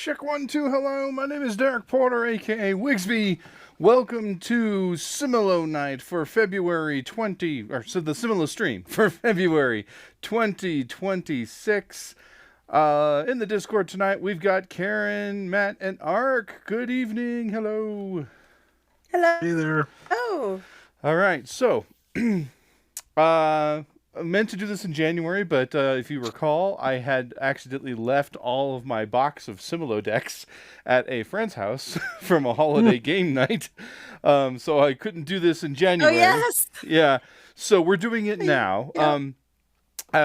Check 1, 2, hello. My name is Derek Porter, aka Wigsby. Welcome to Similo night for February 20, or so the Similo stream for February 2026. In the Discord tonight, we've got Karen, Matt, and Ark. Good evening. Hello. Hello. Hey there. Oh. All right. So, I meant to do this in January, but if you recall, I had accidentally left all of my box of Similo decks at a friend's house from a holiday game night. So I couldn't do this in January. Oh, yes. Yeah. So we're doing it now. Yeah.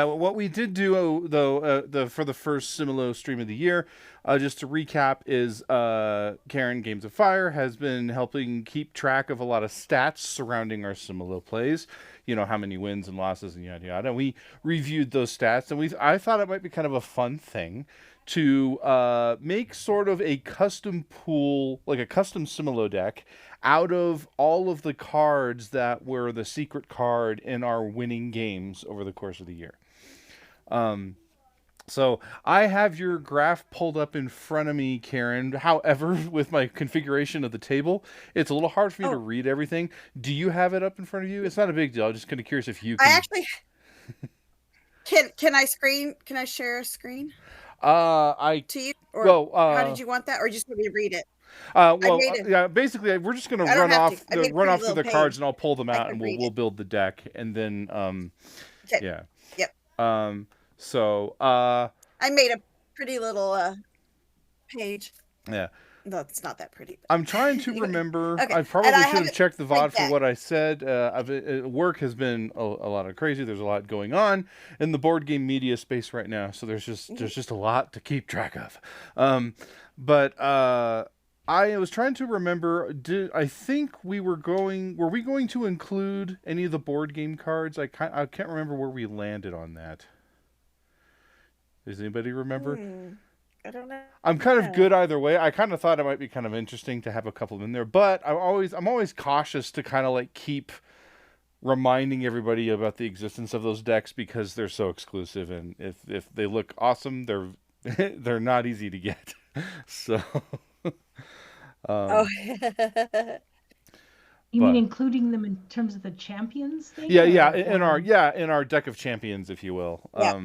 What we did do, though, for the first Similo stream of the year, just to recap, is Karen Games of Fire has been helping keep track of a lot of stats surrounding our Similo plays. You know, how many wins and losses and yada yada. We reviewed those stats, and I thought it might be kind of a fun thing to make sort of a custom pool, like a custom Similo deck, out of all of the cards that were the secret card in our winning games over the course of the year. So I have your graph pulled up in front of me, Karen. However, with my configuration of the table, it's a little hard for me to read everything. Do you have it up in front of you? It's not a big deal. I'm just kind of curious if you can. I actually can I screen? Can I share a screen? To you, or how did you want that, or just let me read it? Yeah. Basically, we're just going to run off through the cards, and I'll pull them out, and we'll build the deck, and then okay. Yeah. Yep. So I made a pretty little page. Yeah. No, it's not that pretty. I'm trying to remember. Okay. I probably should have checked the VOD for what I said. Work has been a lot of crazy. There's a lot going on in the board game media space right now, so there's just a lot to keep track of. But I was trying to remember. I think we were going? Were we going to include any of the board game cards? I can't remember where we landed on that. Does anybody remember? I don't know. I'm kind of good either way. I kind of thought it might be kind of interesting to have a couple in there, but I'm always cautious to kind of like keep reminding everybody about the existence of those decks because they're so exclusive, and if they look awesome, they're not easy to get. So. You mean including them in terms of the champions thing? Yeah, in our deck of champions, if you will. Yeah.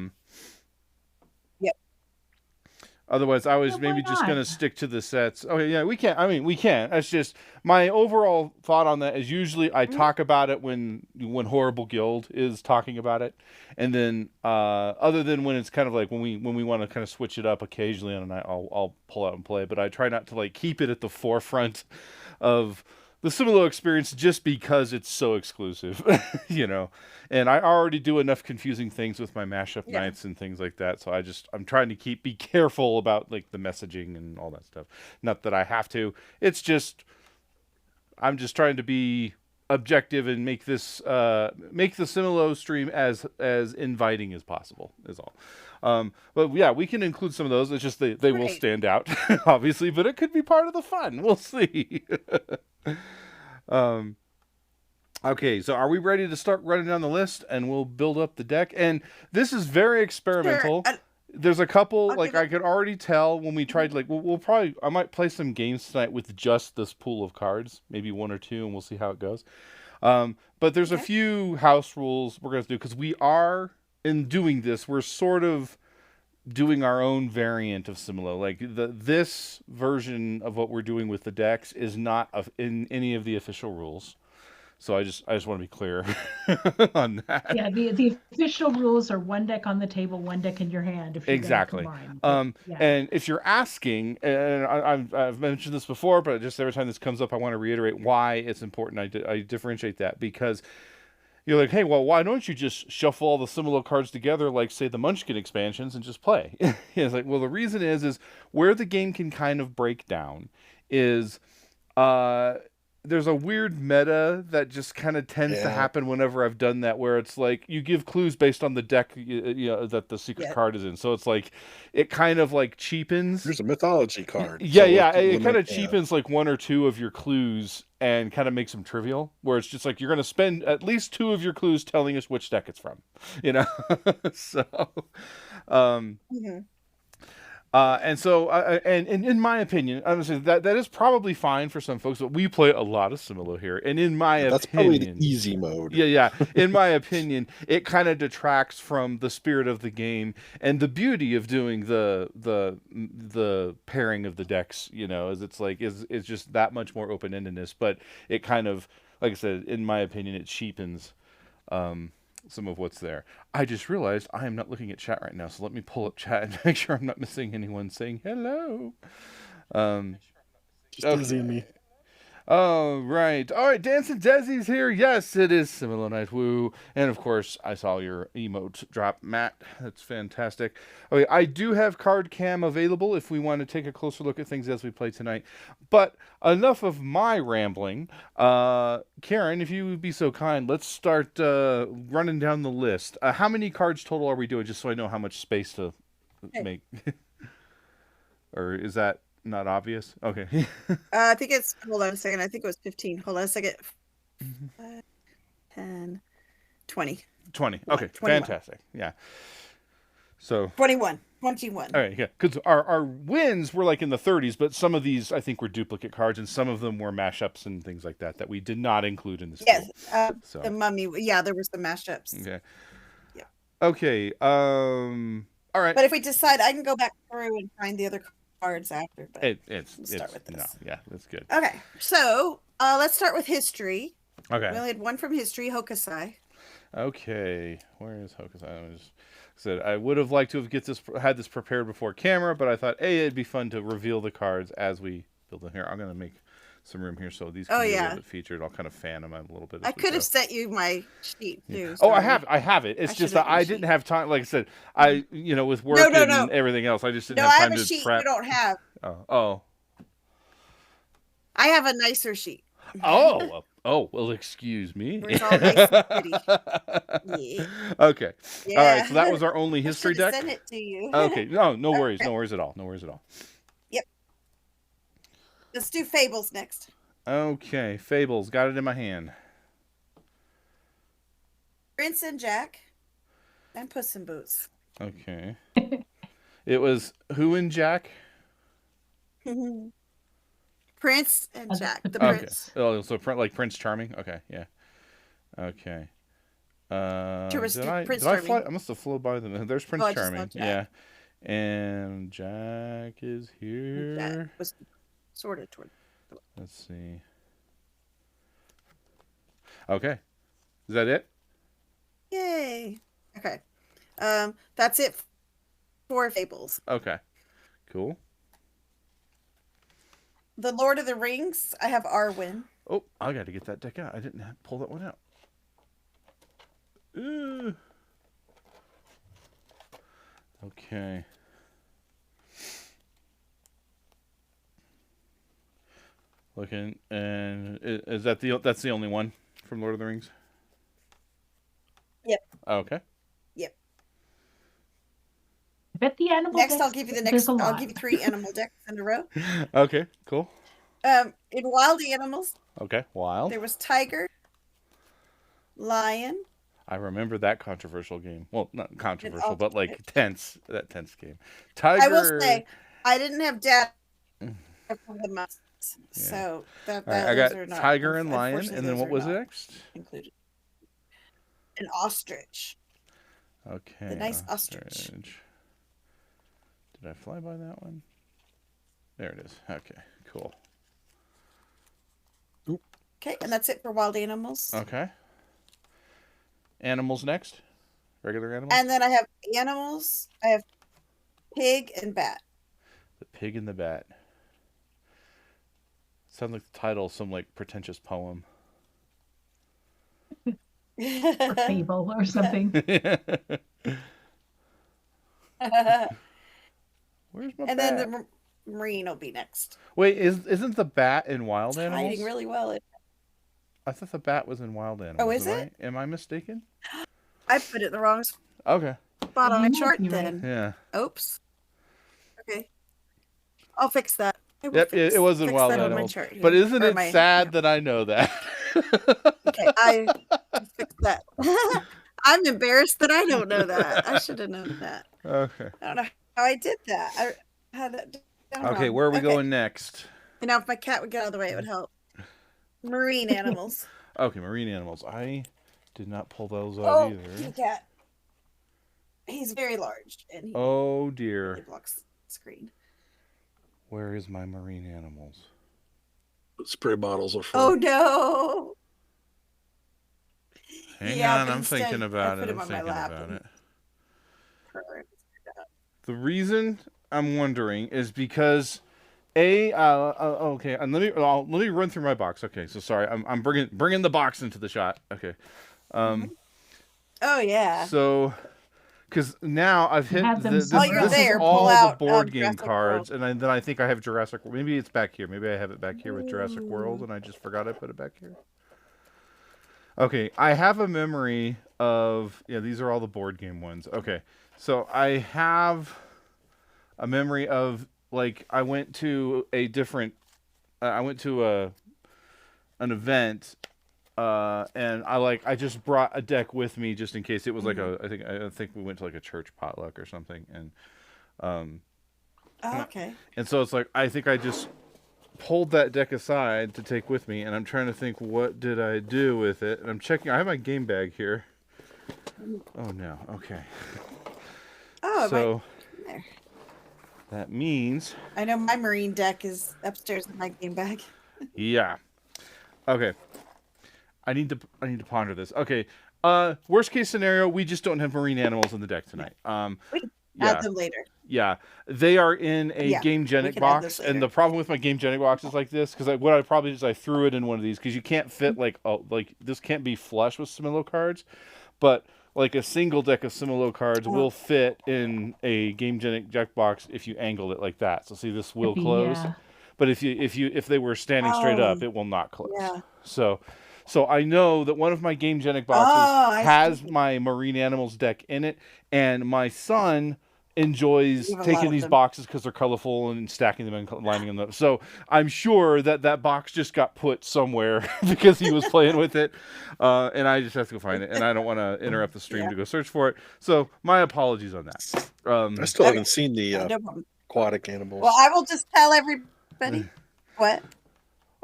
Otherwise, I was maybe just going to stick to the sets. Okay, yeah, we can. I mean, we can. That's just my overall thought on that is usually I talk about it when Horrible Guild is talking about it, and then other than when it's kind of like when we want to kind of switch it up occasionally on a night, I'll pull out and play. But I try not to like keep it at the forefront of the Similo experience just because it's so exclusive, you know. And I already do enough confusing things with my mashup nights and things like that. So I'm trying to be careful about like the messaging and all that stuff. Not that I have to. It's just I'm just trying to be objective and make the Similo stream as inviting as possible is all. But yeah, we can include some of those. It's just they will stand out, obviously, but it could be part of the fun. We'll see. Okay, so are we ready to start running down the list and we'll build up the deck? And this is very experimental. Sure. There's a couple, like I could already tell when we tried, like I might play some games tonight with just this pool of cards, maybe one or two, and we'll see how it goes. But there's a few house rules we're going to do because we are, in doing this, we're sort of doing our own variant of Similo. Like this version of what we're doing with the decks is not in any of the official rules. So I just want to be clear on that. Yeah, the official rules are one deck on the table, one deck in your hand. If exactly. And if you're asking, and I've mentioned this before, but just every time this comes up, I want to reiterate why it's important. I differentiate that because you're like, hey, well, why don't you just shuffle all the Similo cards together, like, say, the Munchkin expansions, and just play? It's like, well, the reason is where the game can kind of break down is there's a weird meta that just kind of tends to happen whenever I've done that, where it's like you give clues based on the deck that the secret card is in. So it's like it kind of like cheapens. There's a mythology card. It kind of cheapens like one or two of your clues and kind of makes them trivial. Where it's just like you're going to spend at least two of your clues telling us which deck it's from, you know. So. And so, and in my opinion, I'm gonna say that is probably fine for some folks, but we play a lot of Similo here, and in my That's probably opinion, the easy mode. yeah. In my opinion, it kind of detracts from the spirit of the game and the beauty of doing the pairing of the decks. You know, as it's like is just that much more open endedness. But it kind of, like I said, in my opinion, it cheapens some of what's there. I just realized I am not looking at chat right now, so let me pull up chat and make sure I'm not missing anyone saying hello. Just dizzying me. All right, Dancing Desi's here. Yes, it is Similo Night Woo, and of course, I saw your emote drop, Matt. That's fantastic. Okay, I do have card cam available if we want to take a closer look at things as we play tonight. But enough of my rambling. Karen, if you would be so kind, let's start running down the list. How many cards total are we doing, just so I know how much space to make? Or is that not obvious? Okay. I think it's, hold on a second. I think it was 15. Hold on a second. 5, 10, 20. 20. Okay, 21. fantastic. Yeah. So 21. all right, yeah, because our wins were like in the 30s, but some of these I think were duplicate cards, and some of them were mashups and things like that we did not include in this. Yes, so. the mummy. Yeah, there were some mashups. Okay. Yeah. Okay. All right. But if we decide, I can go back through and find the other cards after. But we'll start with this. No, yeah, that's good. Okay, so let's start with history. Okay. We only had one from history, Hokusai. Okay, where is Hokusai? I would have liked to have had this prepared before camera, but I thought, it'd be fun to reveal the cards as we build them here. I'm gonna make some room here so these can be a little bit featured. I'll kind of fan them a little bit. I could have sent you my sheet too. Yeah. Oh, I have it. It's just that I didn't have time. Like I said, with work and everything else, I just didn't have time to prep. No, I have a sheet you don't have. Oh. I have a nicer sheet. Oh, well, excuse me. It's all nice and pretty. Yeah. Okay. Yeah. All right, so that was our only history deck. Send it to you. Okay. No worries. No worries at all. Yep. Let's do Fables next. Okay, Fables. Got it in my hand. Prince and Jack and Puss in Boots. Okay. It was who and Jack? Prince and Jack, the prince. Oh, so like Prince Charming. Okay, yeah. Okay. Did I fly? I must have flown by them. There's Prince Charming. Yeah. And Jack is here. Jack was sort of toward. Let's see. Okay. Is that it? Yay. Okay. That's it for Fables. Okay. Cool. The Lord of the Rings, I have Arwen. Oh, I got to get that deck out. I didn't pull that one out. Okay. Looking, and is that that's the only one from Lord of the Rings? Yep. Okay. Yep. I bet the animal. Next, I'll give you the next. I'll give you 3 animal decks in a row. Okay. Cool. In wild animals. Okay. Wild. There was tiger, lion. I remember that controversial game. Well, not controversial, but like tense. That tense game. Tiger. I will say, I didn't have data from the months, so that I got tiger and lion, and then what was next? Included an ostrich. Okay. The nice ostrich. Did I fly by that one? There it is. Okay. Cool. Okay, and that's it for wild animals. Okay. Animals next? Regular animals? And then I have animals. I have pig and bat. The pig and the bat. Sounds like the title of some like pretentious poem. Or fable or something. Where's my and bat? then the marine will be next. Wait, isn't the bat in wild animals? Hiding really well. I thought the bat was in wild animals. Oh, is it? Am I mistaken? I put it in the wrong Okay. spot on my chart then. Yeah. Oops. Okay. I'll fix that. Yep, it was in wild animals. But isn't it sad that I know that? Okay, I fixed that. I'm embarrassed that I don't know that. I should have known that. Okay. I don't know how I did that. had that down Okay, wrong. where are we going next? And now if my cat would get out of the way, it would help. Marine animals. Okay, marine animals. I did not pull those out Oh, either. kitty cat. He's very large, and he Oh dear. really blocks the screen. Where is my marine animals? Spray bottles are full. Oh no! Hang Yeah, on, but I'm instead, thinking about I put it. him I'm on my thinking lap about and it. purr. The reason I'm wondering is because okay, and let me run through my box. Okay, so sorry, I'm bringing the box into the shot. Okay, Oh yeah. so because now I've hit Have them this While you're is there, pull all the out, board game Jurassic cards, World. and then I think I have Jurassic. Maybe it's back here. Maybe I have it back here with Jurassic World, Ooh. and I just forgot I put it back here. Okay, I have a memory of these are all the board game ones. Okay, so I have a memory of like I went to a different an event and I just brought a deck with me just in case it was like I think we went to like a church potluck or something and Okay. and so it's like I think I just pulled that deck aside to take with me and I'm trying to think what did I do with it and I'm checking I have my game bag here. Oh no, okay. Oh, So there. that means I know my marine deck is upstairs in my game bag. yeah. Okay. I need to ponder this. Okay. Worst case scenario, we just don't have marine animals in the deck tonight. We can Yeah. add them later. Yeah. They are in a Yeah, Game we Genic can add box, those and later. the problem with my Game Genic box is like this because what I probably did is I threw it in one of these because you can't fit like this can't be flush with Similo cards, but like a single deck of Similo cards will fit in a Game Genic deck box if you angle it like that. So see, this will close. Yeah. But if they were standing straight up, it will not close. Yeah. So I know that one of my Game Genic boxes I has see. my marine animals deck in it, and my son enjoys You have a lot taking of these them. boxes because they're colorful and stacking them and lining them up. So I'm sure that box just got put somewhere because he was playing with it, and I just have to go find it, and I don't want to interrupt the stream to go search for it. So my apologies on that. I still haven't seen the No problem. aquatic animals. Well, I will just tell everybody what.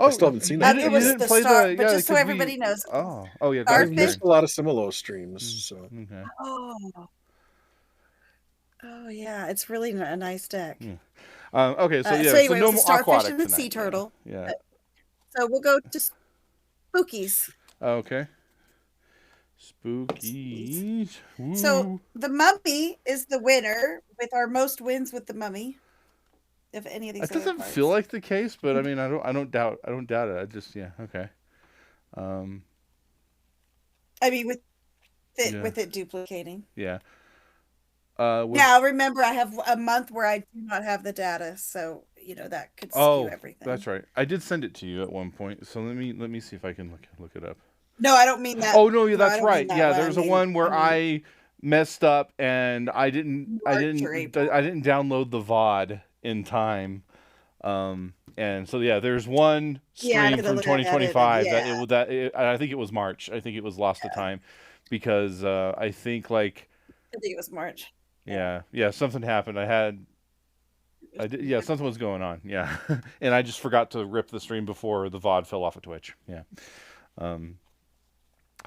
I still haven't seen that. It was the star, but just so everybody knows. Oh yeah. I Starfish. missed a lot of Similo streams. So Okay. Oh yeah, it's really a nice deck. Okay, so yeah, so anyway, no it was the more starfish aquatic and the tonight. sea turtle. Yeah. So we'll go to spookies. Okay. Spookies. So the mummy is the winner with our most wins with the mummy. If any of these It doesn't other feel cards. like the case, but I mean, I don't doubt it. I just okay. I mean, with it duplicating. Yeah. Now remember, I have a month where I do not have the data, so that could skew everything. That's right. I did send it to you at one point, so let me see if I can look it up. No, I don't mean that. Oh no, yeah, I that's don't right. mean that Yeah, way. there's a one where I messed up and I didn't download the VOD in time. And so yeah, there's one stream from 2025 I think it was March. I think it was lost to time because I think it was March. Yeah, something happened. Something was going on. Yeah. And I just forgot to rip the stream before the VOD fell off of Twitch. Yeah.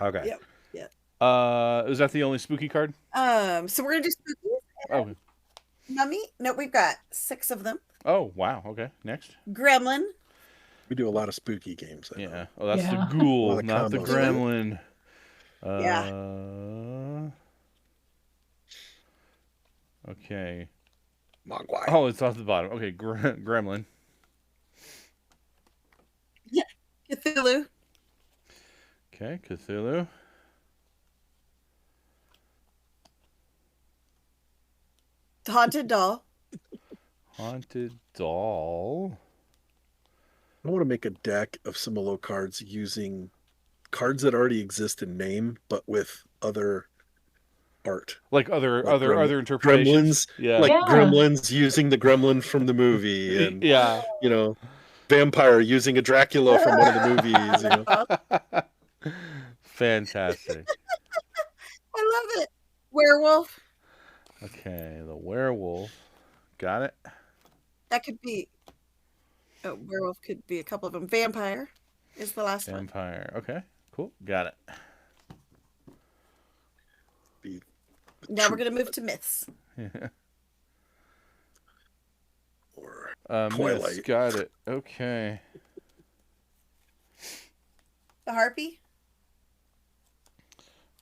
Okay. Yep. Yeah. Is that the only spooky card? So we're gonna do spookies. Oh. Mummy? No, we've got 6 of them. Oh wow. Okay. Next. Gremlin. we do a lot of spooky games. Yeah. Oh, that's Yeah. the ghoul, not the combos. gremlin. Okay. Mogwai. Oh, it's off the bottom. Okay, gremlin. Cthulhu. Okay, Cthulhu. Haunted doll. Haunted doll. I want to make a deck of Similo cards using cards that already exist in name, but with other art. Like other interpretations. Gremlins. Yeah. Gremlins using the gremlin from the movie. And, yeah. vampire using a Dracula from one of the movies. Fantastic. I love it. Werewolf. Okay, the werewolf. Got it. That could be. Oh, werewolf could be a couple of them. Vampire is the last one. Vampire. Okay, cool. Got it. Now we're gonna move to myths. Or Myths, Twilight. got it. Okay. The harpy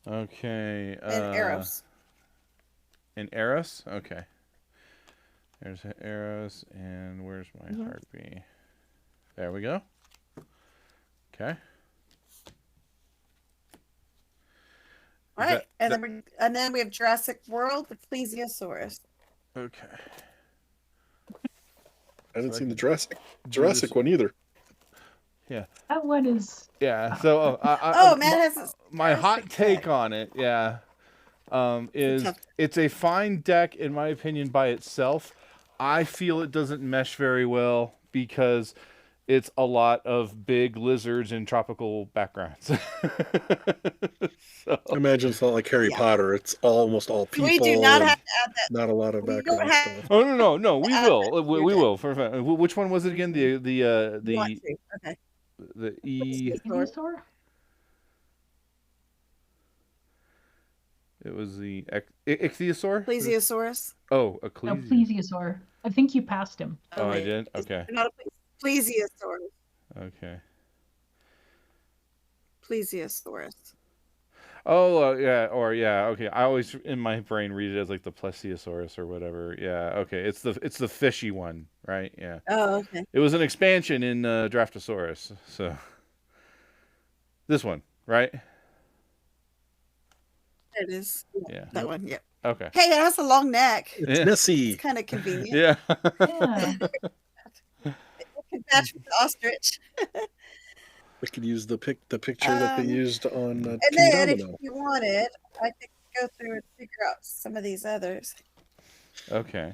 Okay. and Eros. And Eros? Okay. There's Eros, and where's my harpy? There we go. Okay. All right, and then we have Jurassic World with Plesiosaurus. Okay. I haven't So I seen the can Jurassic one either. Yeah. That one is. Yeah. So Matt has my hot Jurassic take deck. on it. Yeah. Is tough- it's a fine deck in my opinion by itself. I feel it doesn't mesh very well because it's a lot of big lizards in tropical backgrounds. So, Imagine it's not like Harry Yeah. Potter. It's almost all people. We do not and have to add that. not a lot of We don't background have- stuff. oh no, we Add will, that to we your will. Which one was it again? You want The to. Okay. E. Plesiosaur? It was the ichthyosaur. Plesiosaurus. Oh, a No, plesiosaur. I think you passed him. Oh, I wait. did. Okay. Not a Plesiosaurus. Okay. Plesiosaurus. Oh, yeah, or yeah, okay. I always in my brain read it as like the plesiosaurus or whatever. Yeah, okay. It's the fishy one, right? Yeah. Oh, okay. It was an expansion in Draftosaurus. So this one, right? There it is. Yeah. That one. Yep. Okay. Hey, it has a long neck. It's Yeah. Nessie. It's kind of convenient. Yeah. Yeah. It can match with the ostrich. I could use the picture that they used on And King then, if Domino. you wanted, I could go through and figure out some of these others. Okay.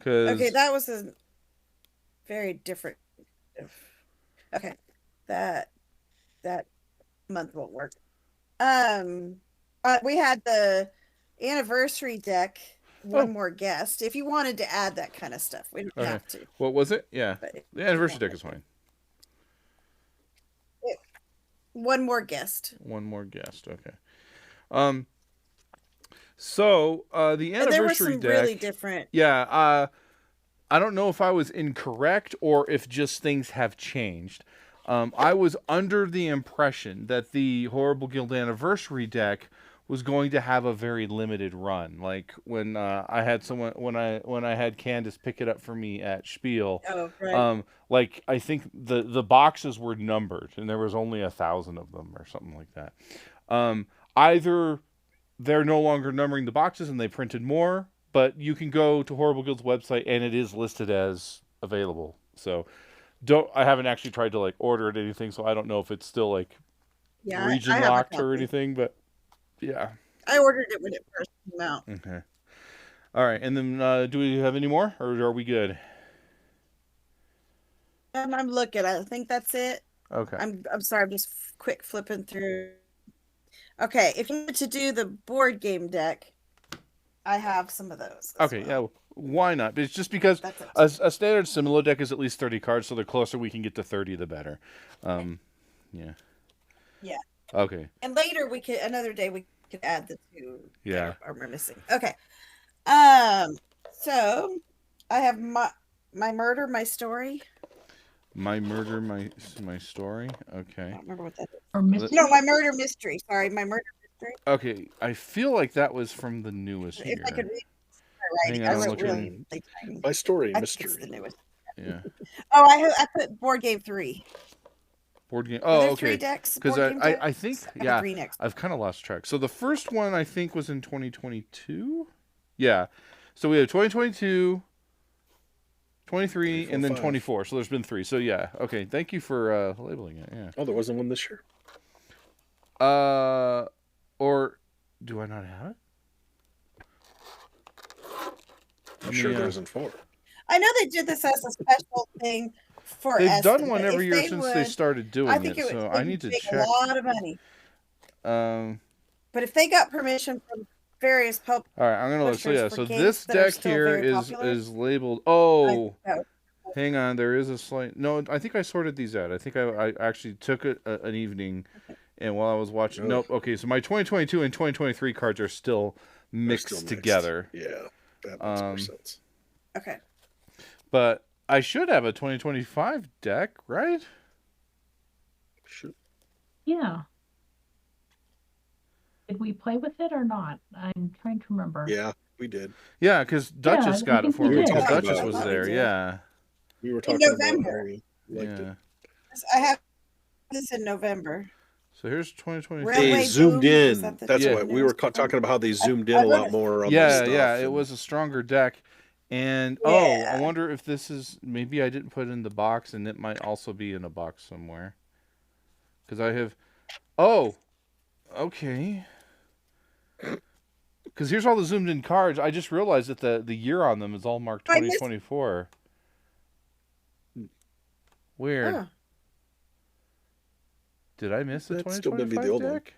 Okay, that was a very different. Okay, that month won't work. We had the anniversary deck. One more guest. If you wanted to add that kind of stuff, we don't Okay. have to. What was it? Yeah. But if The you anniversary want deck is fine. one more guest. One more guest. Okay. So the And there were anniversary some deck. really different. Yeah. I don't know if I was incorrect or if just things have changed. I was under the impression that the Horrible Guild Anniversary deck was going to have a very limited run. Like when I had when I had Candace pick it up for me at Spiel. Oh, right. Like I think the boxes were numbered and there was only 1,000 of them or something like that. Either they're no longer numbering the boxes and they printed more, but you can go to Horrible Guild's website and it is listed as available. So I haven't actually tried to like order it or anything, so I don't know if it's still like Yeah, region I have a locked or copy. anything, but yeah. I ordered it when it first came out. Okay. All right, and then do we have any more, or are we good? I'm looking. I think that's it. Okay. I'm sorry. I'm just quick flipping through. Okay, if you want to do the board game deck, I have some of those. as Okay. well. Yeah. Why not? It's just because That's it. a standard Similo deck is at least 30 cards, so the closer we can get to 30, the better. Yeah. Yeah. Okay. And later another day we could add the two. Yeah. that are missing. Okay. So I have my murder, my story. My murder, my story. I Okay. don't remember what that is. Or mystery? No, my murder mystery. Sorry, my murder mystery. Okay. I feel like that was from the newest If here. I could read my writing, Hang on, I I'm wrote really, looking. really tiny. My story, I think it's mystery. the newest. Yeah. Oh, I put board game 3. Board game. Are Oh, there okay. 3 decks? Because board game I decks? think, I have yeah, 3 next. I've kind of lost track. So the first one I think was in 2022. Yeah. So we have 2022, 23, and then 25. 24. So there's been 3. So yeah. Okay. Thank you for labeling it. Yeah. Oh, there wasn't one this year. Or do I not have it? I'm sure there isn't 4. I know they did this as a special thing for They've Eston, done one but every if year since they would, started doing I think it. it would So I they need to make check. a lot of money. Um. But if they got permission from various All right, I'm gonna look. So publishers yeah, for so games this that are deck still here very is popular. labeled. I Oh, think that hang on. There is a slight. No, I think I sorted these out. I think I actually took an evening, and while I was watching. Oh. Nope. Okay, so my 2022 and 2023 cards are still mixed together. Yeah, that makes more sense. okay. But I should have a 2025 deck, right? Shoot. Yeah. Did we play with it or not? I'm trying to remember. Yeah, we did. Yeah, because Duchess I got it think for we me did. because Talking Duchess about was it. there. We did. Yeah. We were In talking about November. how we liked Yeah. it. I have this in November. So here's 2023. Railway They zoomed Boom, is in. that the That's Yeah. what we were talking about. How they zoomed in I a wrote lot it. more on Yeah, this stuff. yeah, it and- was a stronger deck. And oh, I Yeah. wonder if this is maybe I didn't put it in the box, and it might also be in a box somewhere. Because I have. Oh, okay. Because here's all the zoomed in cards. I just realized that the year on them is all marked I missed- 2024. Weird. Oh, Did I miss the That'd still be the 2025 old one. deck?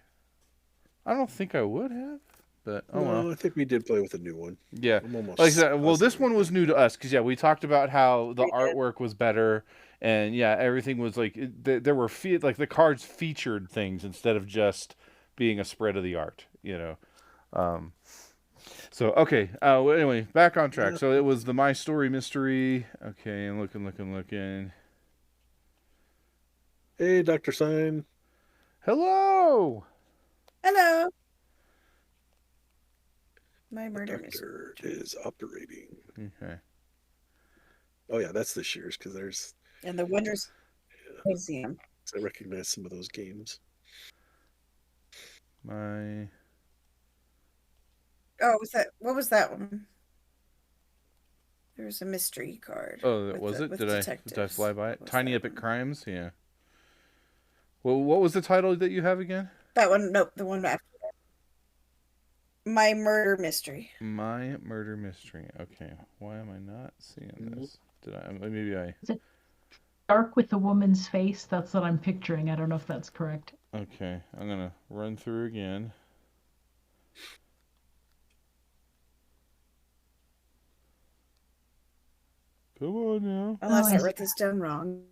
I don't think I would have, but oh No, well. I think we did play with a new one. Yeah. I'm almost Like I said, well, this positive. one was new to us because yeah, we talked about how the We did. artwork was better, and yeah, everything was like there were like the cards featured things instead of just being a spread of the art, you know. So okay. Well, anyway, back on track. Yeah. So it was the My Story mystery. Okay, and looking. Hey, Dr. Sign. Hello. hello. My murder Doctor mystery. is operating. Okay. Oh yeah, that's this year's because there's. And the Wonders Museum. I recognize some of those games. My. Oh, what was that one? There was a mystery card. Oh, with was the- it? with Did I detectives. fly by it? What was Tiny that Epic one? Crimes. Yeah. Well, what was the title that you have again? That one, nope, the one after that. My Murder Mystery. My Murder Mystery. Okay. Why am I not seeing Mhm. this? Did I? Maybe I. Dark with the woman's face. That's what I'm picturing. I don't know if that's correct. Okay. I'm gonna run through again. Come on now. Unless I I see. wrote this down wrong.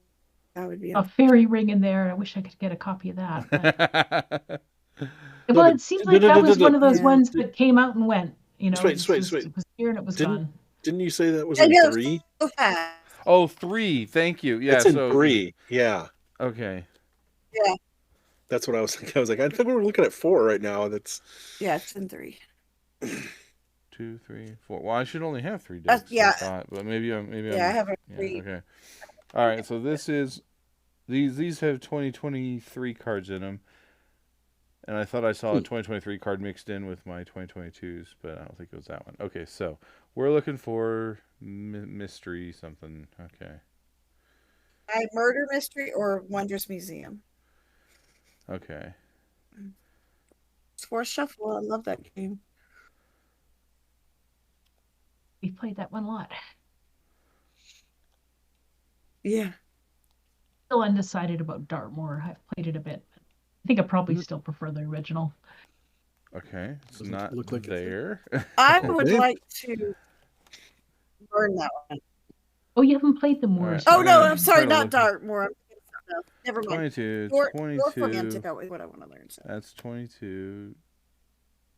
That would be A fairy ring in there. I wish I could get a copy of that. but- No, Well, but- it seems like that was one of those Yeah. ones that came out and went. You know, Wait, it wait, just wait. it was here and it was Didn't- gone. Didn't you say that was I in know, 3? so fast. Oh, 3. Thank you. Yeah. It's in so 3. Yeah, Okay. that's what I was thinking. I was like, I think we were looking at 4 right now. That's Yeah, it's in 3. 2, 3, 4. Well, I should only have 3 decks. yeah. I thought, but maybe I'm. Yeah, I have a Yeah, 3. okay. All right. So this is these have 2023 cards in them, and I thought I saw a 2023 card mixed in with my 2022s, but I don't think it was that one. Okay, so we're looking for mystery something. Okay. My Murder Mystery or Wondrous Museum. Okay. It's for Shuffle. I love that game. We played that one a lot. Yeah. Still undecided about Dartmoor. I've played it a bit. I think I probably still prefer the original. Okay. It's Doesn't not look like it's there. I would Okay. like to burn that one. Oh, you haven't played the Moors. All Oh right. no, I'm I'm sorry, trying to not look- Dartmoor. I'm thinking of something else. Never mind. 22, Your 22. romantic is what I want to learn. So. That's 22.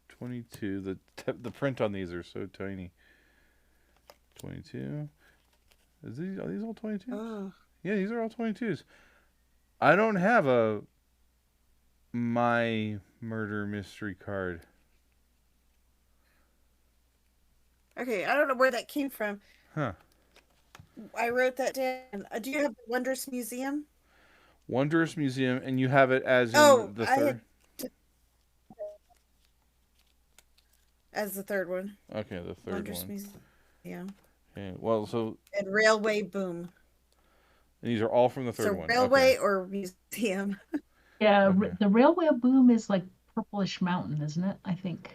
22. The print on these are so tiny. 22. Are these all 22s? Oh. Yeah, these are all 22s. I don't have a My Murder Mystery card. Okay, I don't know where that came from. Huh. I wrote that down. Do you have the Wondrous Museum? Wondrous Museum, and you have it as in Oh, the I third? had as the third one. Okay, the third Wondrous one. Museum. Okay, well, so And Railway Boom. these are all from the third So one. Railway Okay. or Museum. Yeah, Okay. the Railway Boom is like purplish mountain, isn't it? I think.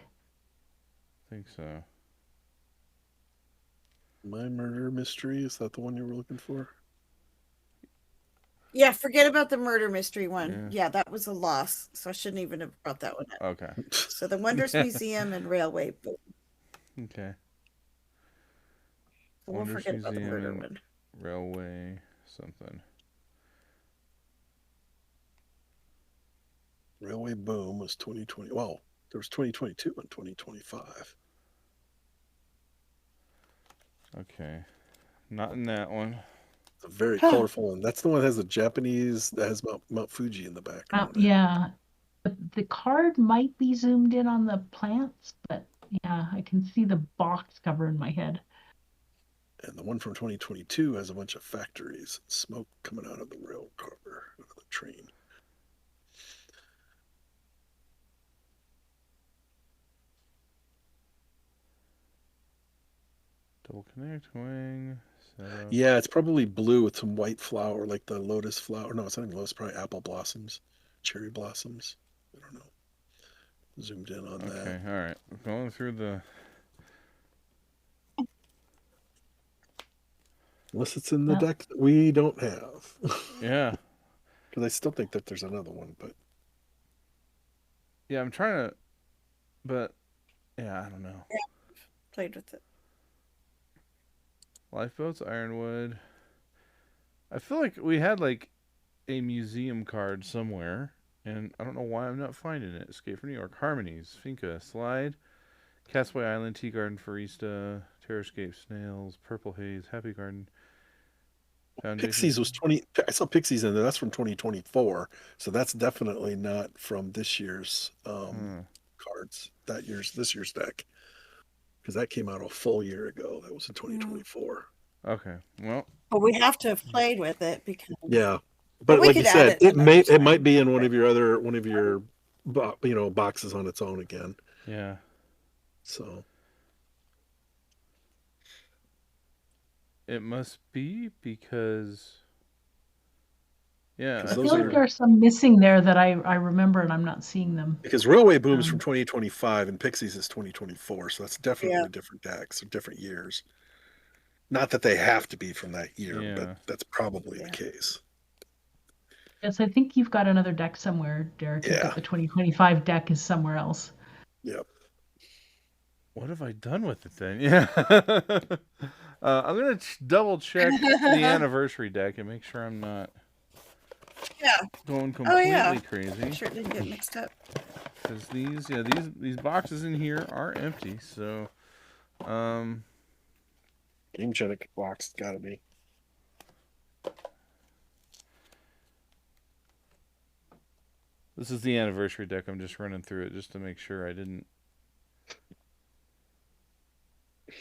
I think so. My Murder Mystery. Is that the one you were looking for? Yeah, forget about the murder mystery one. Yeah. Yeah, that was a loss, so I shouldn't even have brought that one up. Okay. So the Wondrous Museum and Railway Boom. Okay. We'll Wondrous forget about the Museum murder and one. Railway something. Railway Boom was 2020. Well, there was 2022 and 2025. Okay. Not in that one. It's a very colorful one. That's the one that has the Japanese, that has Mount Fuji in the background. Yeah. The card might be zoomed in on the plants, but yeah, I can see the box cover in my head. And the one from 2022 has a bunch of factories, smoke coming out of the rail car, out of the train. Double connect wing. Setup. Yeah, it's probably blue with some white flower, like the lotus flower. No, it's not even lotus, probably apple blossoms, cherry blossoms. I don't know. Zoomed in on that. Okay, all right. Going through the. Unless it's in the deck that we don't have. Yeah. Because I still think that there's another one, but. Yeah, I'm trying to. But, yeah, I don't know. Yeah, played with it. Lifeboats, Ironwood. I feel like we had, like, a museum card somewhere, and I don't know why I'm not finding it. Escape from New York, Harmonies, Finca, Slide, Castaway Island, Tea Garden, Foresta, Terrascape, Snails, Purple Haze, Happy Garden. Foundation. Pixies was 20. I saw Pixies in there. That's from 2024. So that's definitely not from this year's cards. This year's deck. Because that came out a full year ago. That was in 2024. Okay. Well. But we have to have played with it because. Yeah. But like you said, it might be in one of your boxes on its own again. Yeah. So. It must be because. Yeah, I feel like there are some missing there that I remember and I'm not seeing them. Because Railway Boom is from 2025 and Pixies is 2024, so that's definitely different decks or different years. Not that they have to be from that year, but that's probably the case. Yes, I think you've got another deck somewhere, Derek. Yeah. The 2025 deck is somewhere else. Yep. What have I done with it then? Yeah. I'm going to double check the anniversary deck and make sure I'm not going completely crazy. I'm sure it didn't get mixed up. Because these boxes in here are empty, so Game Genic box gotta be. This is the anniversary deck. I'm just running through it just to make sure I didn't.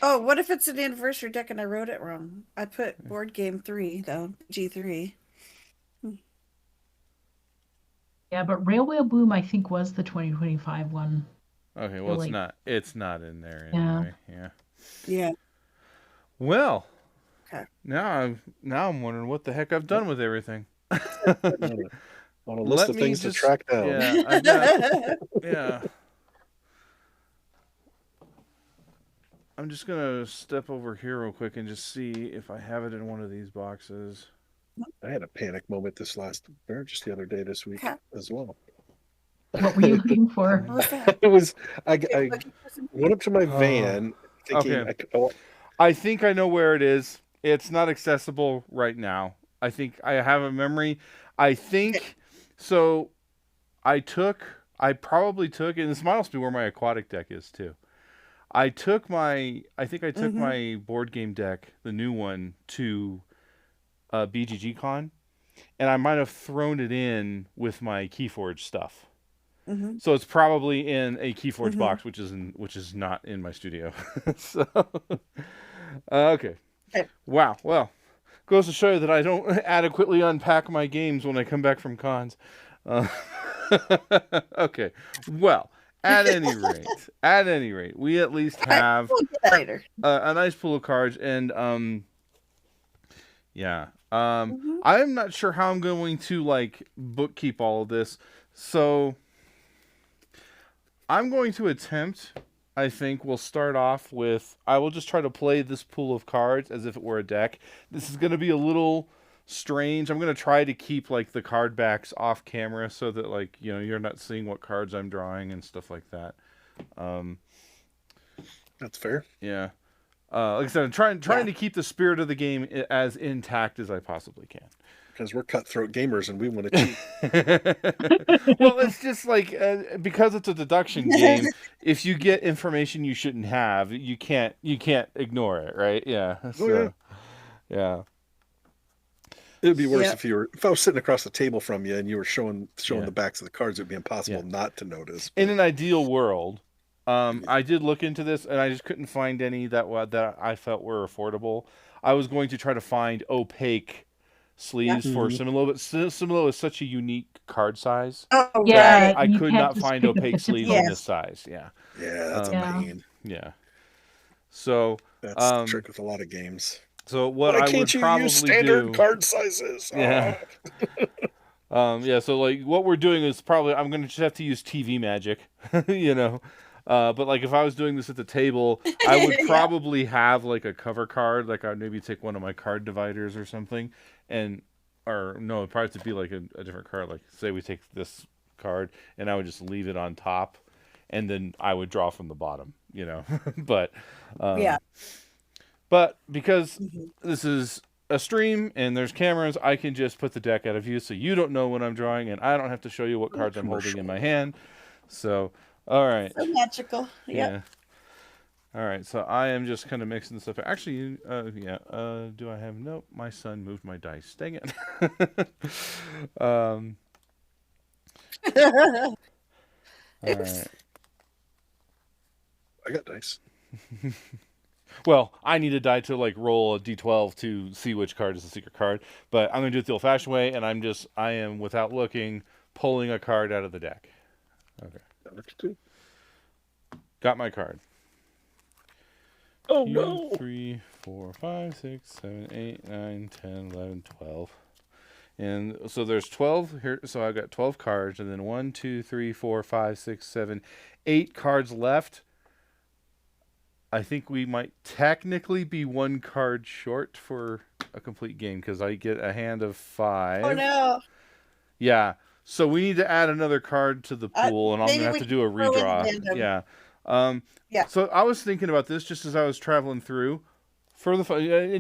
Oh, what if it's an anniversary deck and I wrote it wrong? I put board game 3 though, G3. Yeah, but Railway Boom I think was the 2025 one. Okay, well it's not in there anyway. Yeah. Yeah. Well. Okay. Now I'm wondering what the heck I've done with everything. On a list of things to track down. Yeah. I'm just gonna step over here real quick and just see if I have it in one of these boxes. I had a panic moment just the other day this week as well. What were you looking for? It was I went up to my van thinking. Okay. I think I know where it is. It's not accessible right now. I think I have a memory. I think so. I probably took, and this might also be where my aquatic deck is too. I took my board game deck, the new one, to BGG Con, and I might have thrown it in with my Keyforge stuff. Mm-hmm. So it's probably in a Keyforge box, which is not in my studio. So, okay. Wow. Well, goes to show you that I don't adequately unpack my games when I come back from cons. Okay. Well, at any rate, we at least have a nice pool of cards, and I'm not sure how I'm going to bookkeep all of this, so I'm going to attempt. I think we'll start off with. I will just try to play this pool of cards as if it were a deck. This is going to be a little strange. I'm gonna try to keep like the card backs off camera so that like you're not seeing what cards I'm drawing and stuff like that. That's fair. Yeah. Like I said, I'm trying to keep the spirit of the game as intact as I possibly can. Because we're cutthroat gamers and we want to cheat. Well, it's just like because it's a deduction game. If you get information you shouldn't have, you can't ignore it, right? Yeah. So, yeah. It would be worse if I was sitting across the table from you and you were showing the backs of the cards. It would be impossible not to notice. But... In an ideal world, I did look into this and I just couldn't find any that I felt were affordable. I was going to try to find opaque sleeves for Similo, but Similo is such a unique card size. Oh, yeah, I could not find opaque sleeves in this size. Yeah. Yeah, that's a pain. Yeah. So that's the trick with a lot of games. So what I would probably use standard card sizes? Yeah. So like what we're doing is probably I'm gonna just have to use TV magic, But like if I was doing this at the table, I would probably have like a cover card. Like I'd maybe take one of my card dividers or something, it'd probably have to be like a different card. Like say we take this card and I would just leave it on top, and then I would draw from the bottom. But But because this is a stream and there's cameras, I can just put the deck out of view so you don't know what I'm drawing and I don't have to show you what cards I'm holding in my hand. So, all right. So magical. Yep. Yeah. All right. So I am just kind of mixing stuff. Actually, do I have... Nope. My son moved my dice. Dang it. All right. I got dice. Well, I need a die to like roll a d12 to see which card is the secret card, but I'm going to do it the old-fashioned way, and I am without looking pulling a card out of the deck. Okay. That works too. Got my card. Oh 2, no! 3, 4, 5, 6, 7, 8, 9, 10, 11, 12. And so there's 12 here, so I've got 12 cards, and then 1, 2, 3, 4, 5, 6, 7, 8 cards left. I think we might technically be 1 card short for a complete game because I get a hand of 5. Oh no! Yeah, so we need to add another card to the pool, and I'm gonna have to do a redraw. Yeah. So I was thinking about this just as I was traveling through,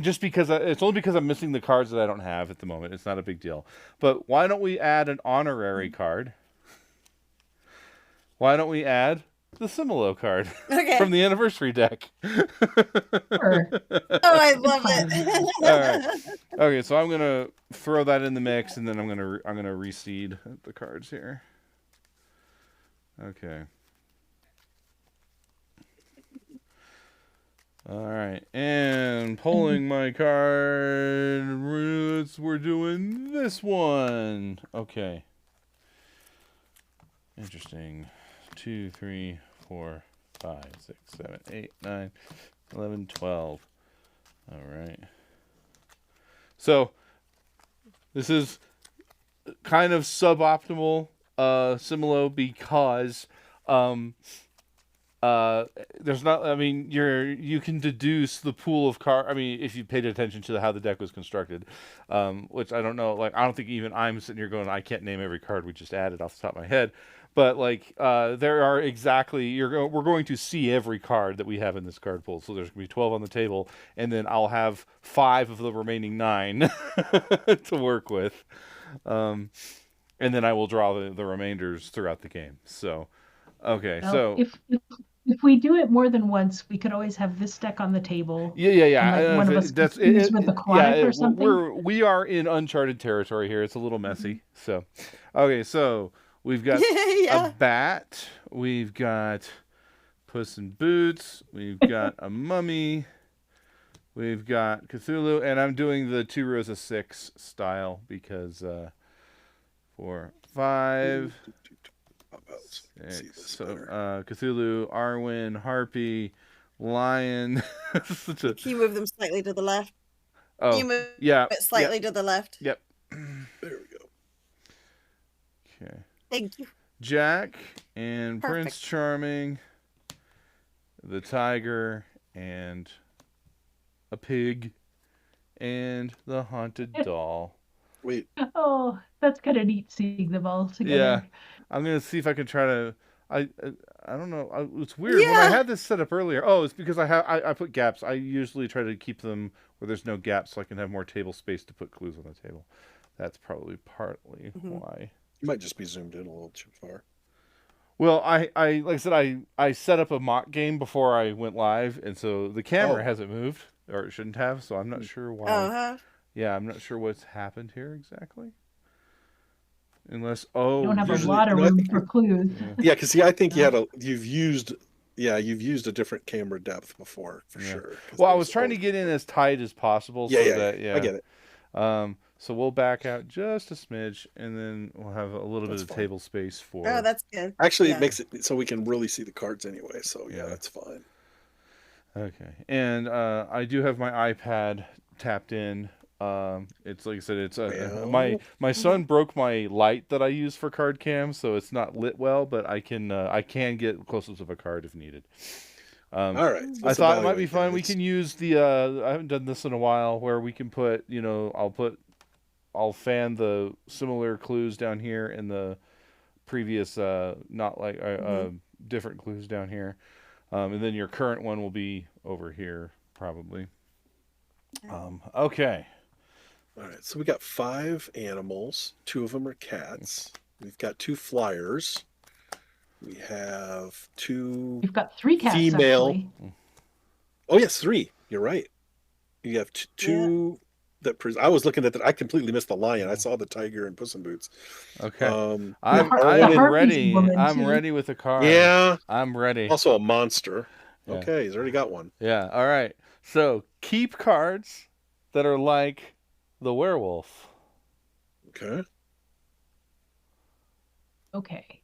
just because it's only because I'm missing the cards that I don't have at the moment. It's not a big deal. But why don't we add an honorary card? Why don't we add the Similo card from the anniversary deck? Sure. Oh, I love it. All right. Okay, so I'm gonna throw that in the mix, and then I'm gonna reseed the cards here. Okay. All right, and pulling my card. We're doing this one. Okay. Interesting. 2, 3, 4, 5, 6, 7, 8, 9, 11, 12. All right. So this is kind of suboptimal Similo because there's not... I mean, you can deduce the pool of cards. I mean, if you paid attention to how the deck was constructed, which I don't know. Like, I don't think even I'm sitting here going, I can't name every card we just added off the top of my head. But like, there are exactly... we're going to see every card that we have in this card pool. So there's going to be 12 on the table, and then I'll have 5 of the remaining 9 to work with, and then I will draw the remainders throughout the game. So, okay, Well, so if we do it more than once, we could always have this deck on the table. Yeah. And like one of us confused with aquatic or something. We are in uncharted territory here. It's a little messy. So, okay, so we've got a bat. We've got Puss in Boots. We've got a mummy. We've got Cthulhu, and I'm doing the 2 rows of 6 style because 4, 5. 6. So Cthulhu, Arwen, Harpy, Lion. Can you move them slightly to the left? Oh, you move it slightly to the left. Yep. There we go. Okay. Thank you. Jack and Perfect. Prince Charming, the tiger, and a pig, and the haunted doll. Wait, Oh, that's kind of neat seeing them all together. Yeah, I'm gonna see if I can try to. I don't know. It's weird when I Yeah. had this set up earlier. Oh, it's because I put gaps. I usually try to keep them where there's no gaps, so I can have more table space to put clues on the table. That's probably partly why. you might just be zoomed in a little too far. Well, I like I said, I set up a mock game before I went live, and so the camera Oh. hasn't moved, or it shouldn't have. So I'm not sure why. Uh-huh. Yeah, I'm not sure what's happened here exactly. Unless, You don't have a Usually, lot of I room think for clues. Yeah, because I think you've used a different camera depth before for sure. Well, I was trying to get in as tight as possible, so that I get it. So we'll back out just a smidge, and then we'll have a little That's bit of fine. table space for. Oh, that's good. Actually, it makes it so we can really see the cards anyway. So Yeah. that's fine. Okay, and I do have my iPad tapped in. It's like I said, it's my son broke my light that I use for card cam, so it's not lit well, but I can get close-ups of a card if needed. All right. So I thought it might be fun. We can use the. I haven't done this in a while, where we can put. I'll fan the similar clues down here and the previous not like different clues down here, and then your current one will be over here probably. Okay. All right. So we got 5 animals. 2 of them are cats. We've got 2 flyers. We have 2. You've got 3 cats female. actually. Oh yes, 3. You're right. You have 2 that. I was looking at that. I completely missed the lion. I saw the tiger and Puss in Boots. Okay. I'm ready. I'm ready with a card. Yeah. I'm ready. Also a monster. Yeah. Okay, he's already got one. Yeah. All right. So keep cards that are like the werewolf. Okay. Okay.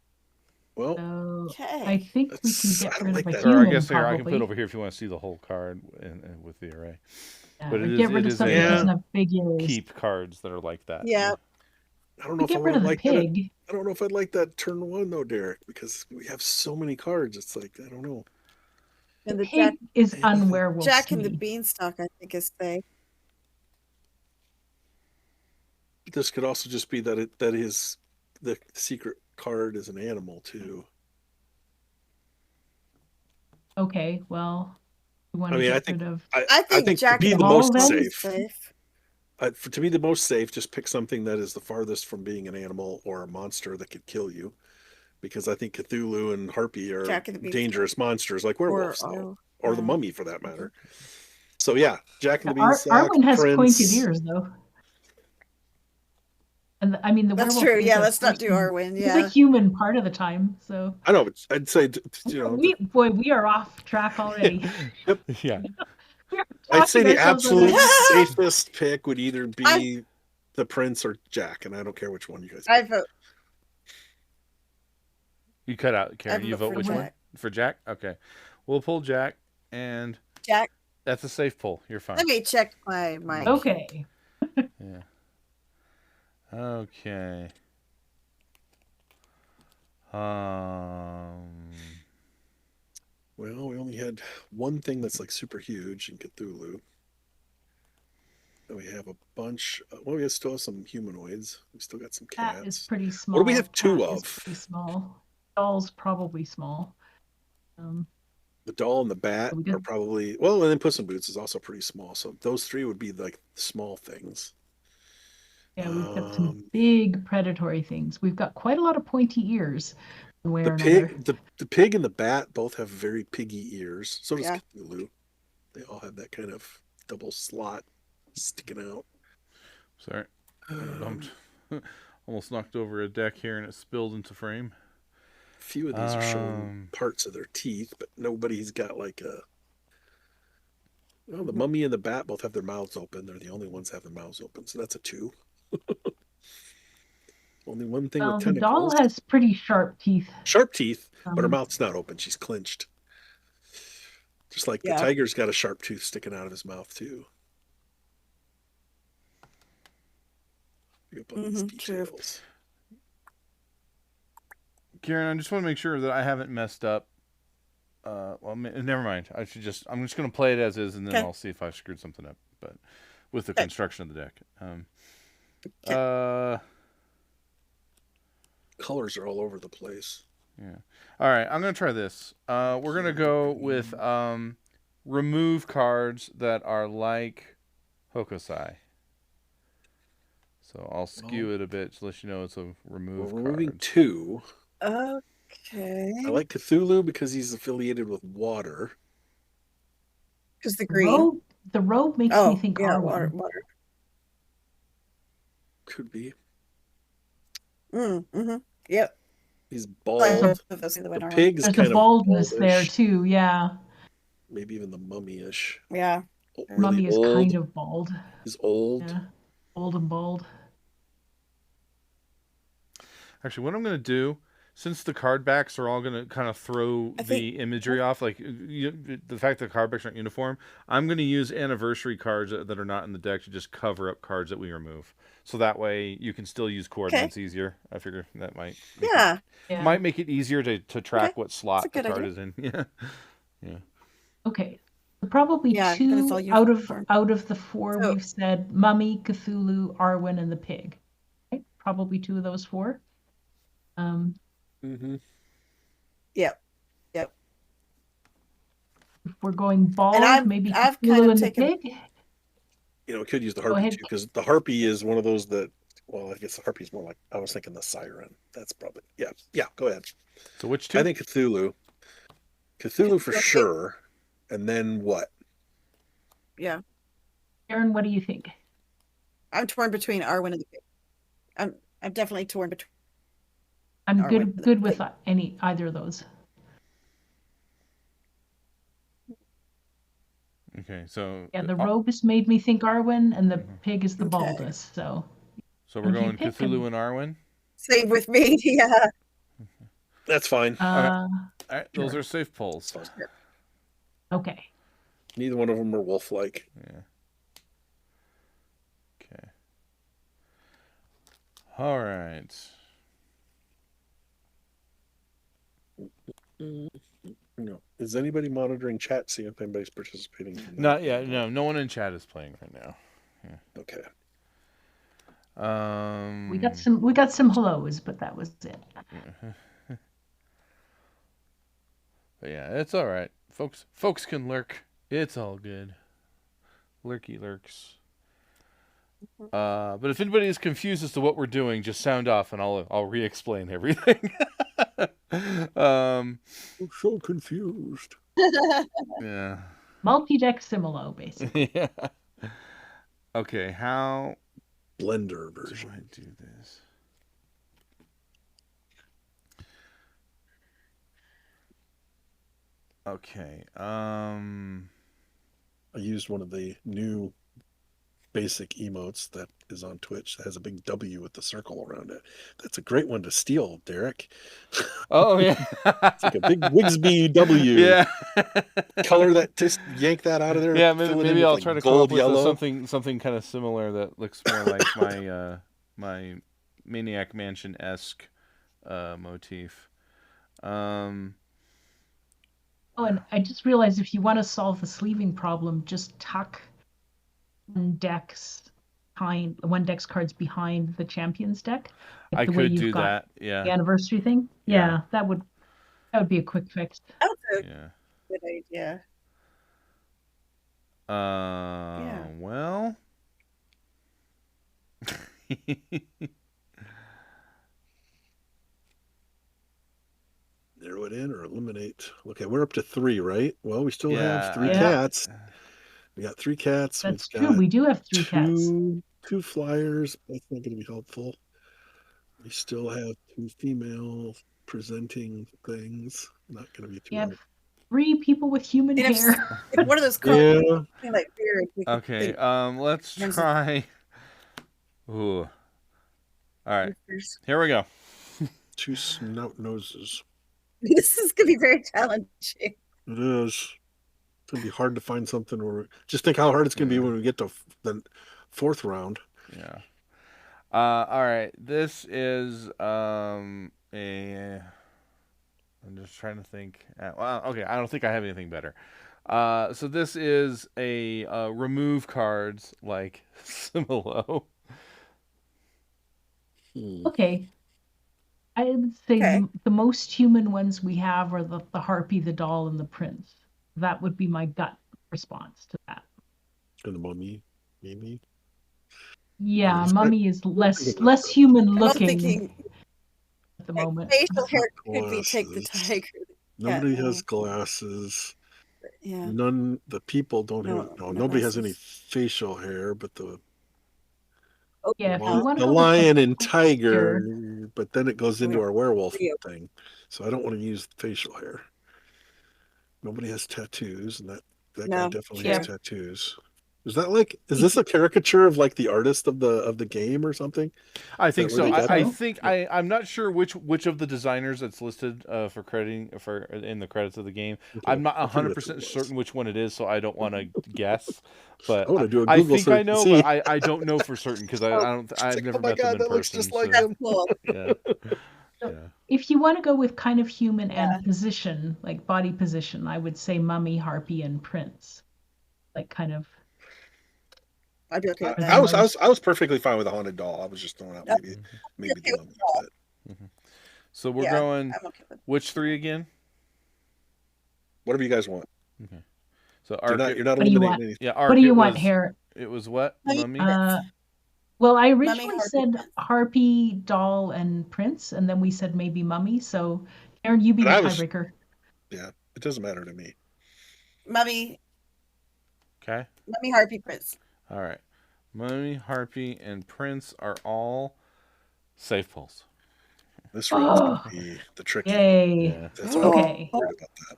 Well, I think we can get rid of a Or human, I guess here probably. I can put it over here if you want to see the whole card and with the array. Yeah, But get rid of something that doesn't have big ears. Keep cards that are like that. Yeah. I don't know if get I rid would of the like pig. that. I don't know if I'd like that turn 1 though, Derek, because we have so many cards. It's like I don't know. And the pig is unwerewolf. Jack and the Beanstalk, I think, is safe. This could also just be that that is the secret card is an animal too. Okay, well, we want I to mean, get rid of. I think Jack to be and the the most Beanstalk is safe. safe. To be the most safe, just pick something that is the farthest from being an animal or a monster that could kill you, because I think Cthulhu and Harpy are dangerous monsters like werewolves, or the Mummy for that matter. So yeah, Jack and the Beanstalk. Arwen has Prince. pointed ears though. And I mean, the That's werewolf. true. is Yeah, a let's not do person. Arwen. He's Yeah. a human part of the time, so. I know, but I'd say we are off track already. Yep. Yeah. I'd say the absolute safest pick would either be the Prince or Jack, and I don't care which one you guys pick. I vote. You cut out, Karen. You vote which one? Jack. For Jack? Okay. We'll pull Jack, and Jack. That's a safe pull. You're fine. Let me check my mic. Okay. Yeah. Okay. Well, we only had one thing that's like super huge in Cthulhu. And we have a bunch. Well, we still have some humanoids. We still got some cats. Cat is pretty small. What do we have 2 Cat of? is pretty small. Doll's probably small. The doll and the bat are probably and then Puss in Boots is also pretty small. So those 3 would be like small things. Yeah, we've got some big predatory things. We've got quite a lot of pointy ears. The pig and the bat both have very piggy ears. So does Cthulhu. They all have that kind of double slot sticking out. Sorry. Almost knocked over a deck here and it spilled into frame. A few of these are showing parts of their teeth, but nobody's got like a... Well, the mummy and the bat both have their mouths open. They're the only ones that have their mouths open, so that's a 2. Only one thing with tentacles. The doll has pretty sharp teeth. Sharp teeth, but her mouth's not open. She's clenched. Just like the tiger's got a sharp tooth sticking out of his mouth, too. These details. Karen, I just want to make sure that I haven't messed up. Never mind. I'm just going to play it as is, and then I'll see if I've screwed something up. But with the construction of the deck. Colors are all over the place. Yeah. All right, I'm gonna try this. We're gonna go with remove cards that are like Hokusai. So I'll skew it a bit to let you know it's a remove We're card. removing 2. Okay. I like Cthulhu because he's affiliated with water. Because the green. The robe makes me think Arwen. Water. Could be. Mm-hmm. Yep. He's bald. The pig is There's kind a of baldness there baldish. too, yeah. Maybe even the mummy-ish. Yeah. Really Mummy is old. kind of bald. He's old. Yeah. Old and bald. Actually, what I'm going to do, since the card backs are all going to kind of throw the imagery off, like the fact that card backs aren't uniform, I'm going to use anniversary cards that are not in the deck to just cover up cards that we remove. So that way you can still use coordinates easier. I figure that might might make it easier to track what slot the card is in. Yeah. Yeah. Okay. Probably 2 out of the 4 we've said: Mummy, Cthulhu, Arwen, and the pig. Right? Probably 2 of those 4. Yep. If we're going bald, maybe Cthulhu and the pig. You know, we could use the harpy too, because the harpy is one of those that. Well, I guess the harpy is more like, I was thinking the siren. That's probably yeah. Go ahead. So which 2? I think Cthulhu for sure, and then what? Yeah. Aaron, what do you think? I'm torn between Arwen and the pig. I'm definitely torn between. I'm good with either of those. Okay, so the robe has made me think Arwen, and the pig is the baldest. So we're going Cthulhu and Arwen. Same with me. Yeah. That's fine. All right, those are safe polls. Okay. Neither one of them are wolf-like. Yeah. Okay. All right. No. Is anybody monitoring chat, see if anybody's participating? Not yet. No one in chat is playing right now. Yeah. Okay. We got some hellos, but that was it. But yeah, it's all right. Folks can lurk. It's all good. Lurky lurks. But if anybody is confused as to what we're doing, just sound off and I'll re-explain everything. I'm so confused. Yeah. Multi-deck Similo, basically. Yeah. Okay, how Blender version. do I do this? Okay. I used one of the new basic emotes that is on Twitch that has a big W with the circle around it. That's a great one to steal, Derek. Oh yeah. It's like a big Wigsby W. Yeah. Color that, just yank that out of there. Yeah, maybe I'll try to come up with yellow. something kind of similar that looks more like my Maniac Mansion-esque motif. Oh, and I just realized if you want to solve the sleeving problem, just tuck one deck's cards behind the Champions deck. Like I could do that. Yeah. The anniversary thing. Yeah, that would be a quick fix. That's a good idea. Well. Narrow it in or eliminate. Okay, we're up to 3, right? Well, we still have 3 cats. We got 3 cats. That's true. We do have 3 cats. 2 flyers. That's not going to be helpful. We still have 2 female presenting things. Not going to be too. We have 3 people with human hair. If one of those cards like weird. Okay. Let's try. Ooh. All right. Here we go. 2 snout noses. This is gonna be very challenging. It is. It's gonna be hard to find something where. Just think how hard it's gonna be when we get to the 4th round. Yeah. All right. This is I'm just trying to think. Well, okay. I don't think I have anything better. So this is a remove cards like Similo. Okay. I would say Okay. the most human ones we have are the harpy, the doll, and the prince. That would be my gut response to that. And the mummy, maybe. Yeah, Is that- mummy is less about that. human I'm also looking thinking at the moment. facial hair could be take the Glasses. tiger. Nobody cat has thing. glasses. Yeah. None. The people don't have. No Nobody has any glasses. facial hair, but Oh, Yeah, if you no. want to the go with lion the and tiger, but then it goes into Yeah. our werewolf Yeah. thing. So I don't want to use facial hair. Nobody has tattoos, and that guy No, definitely true. has tattoos. Is this a caricature of like the artist of the game or something? I think where so. they got I that? think I'm not sure which of the designers that's listed for crediting for in the credits of the game. Okay, I'm not I forget 100% who it was. certain which one it is, so I don't want to guess. But I want to do a I Google think search I know, to see. but I don't know for certain because Oh, I've Like, never oh my met them god, in that looks person. just like So, him. Cool. yeah, So, yeah. if you want to go with kind of human Yeah. and position, like body position, I would say mummy, harpy, and prince. Like kind of. I'd be okay with I that. was perfectly fine with a haunted doll. I was just throwing out maybe the Okay with mummy. doll. So we're Yeah, going I'm okay with which three again? Whatever you guys want. Okay. So You're not Arc. What do you eliminating want? anything. Yeah, What Arc. do you It want, was. Hair? It was what? Mummy, Mummy. Well, I Mummy, originally harpy, said prince. harpy, doll, and prince, and then we said maybe mummy. So, Aaron, you be But the I was tiebreaker. Yeah, it doesn't matter to me. Mummy, Okay. Mummy, harpy, prince. All right. Mummy, Harpy, and Prince are all safe pulls. This round's Oh, gonna be the tricky one. yay. Yeah. That's why Okay. I'm worried about that.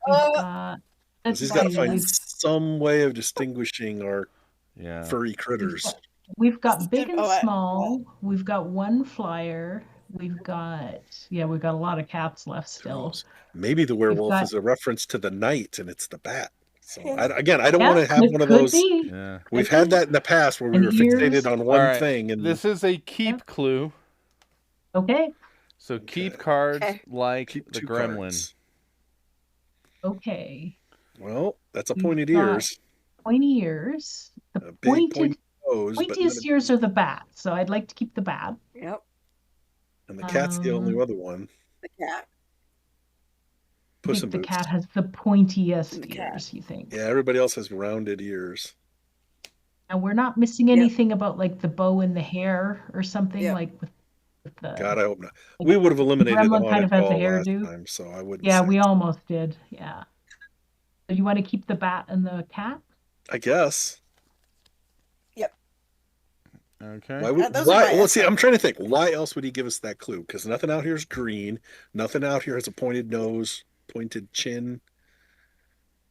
We've Oh, got, Because let's he's got to see, find we've some way of distinguishing our Yeah. furry critters. we've got big and Oh, I- small. We've got one flyer. We've got a lot of cats left Who still. knows? Maybe the werewolf got- is a reference to the night and it's the bat. So Yeah. I don't want to have one of could those. be. Yeah. We've Could had be. that in the past where we And were ears. fixated on All one right. thing, and This is a keep Yeah. clue. Okay. So Okay. keep cards Okay. like keep the 2 gremlin. cards. Okay. Well, that's a We've pointed got ears, Pointy ears. The a big pointy nose, but pointiest ears are the bat, so I'd like to keep the bat. Yep, and the cat's the only Um, other one. the cat. I Puss think in the Boots. cat has the pointiest The cat. ears, you think? Yeah, everybody else has rounded ears. And we're not missing Yep. anything about like the bow and the hair or something Yep. like with the God, I hope not. like, We would have eliminated the gremlin kind haunted of has the doll last hairdo. time, so I wouldn't. Yeah, say we it's- almost did. Yeah. So you want to keep the bat and the cat? I guess. Okay. Why would, Those are why? my Well, see, I'm estimates. trying to think. Why else would he give us that clue? Because nothing out here is green. Nothing out here has a pointed nose, pointed chin.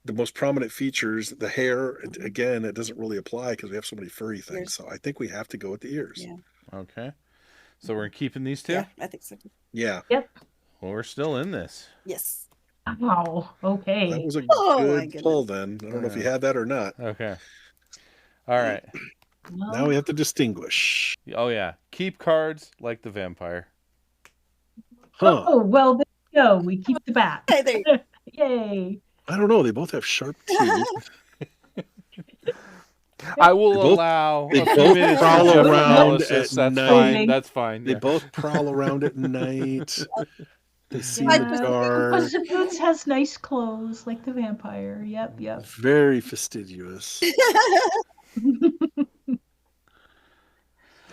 The most prominent features, the hair. Again, it doesn't really apply because we have so many furry things. Ears. So I think we have to go with the ears. Yeah. Okay. So we're keeping these two? Yeah, I think so. Yeah, Yep. Well, we're still in this. Yes. Wow. Okay. that was a Oh, my good goodness. pull. Then I don't know if you had that or not. Okay. All right. Well, Now we have to distinguish. Oh yeah. Keep cards like the vampire. Huh? Oh, well, there you go. We keep the bat. Hey, there you go. Yay. I don't know. They both have sharp teeth. I will They both- allow they a few both minutes prowl for general around analysis. at That's night. fine. That's fine. They Yeah. both prowl around at night. They see Like in the Puss in dark. Puss in Boots has nice clothes like the vampire. Yep, yep. Very fastidious.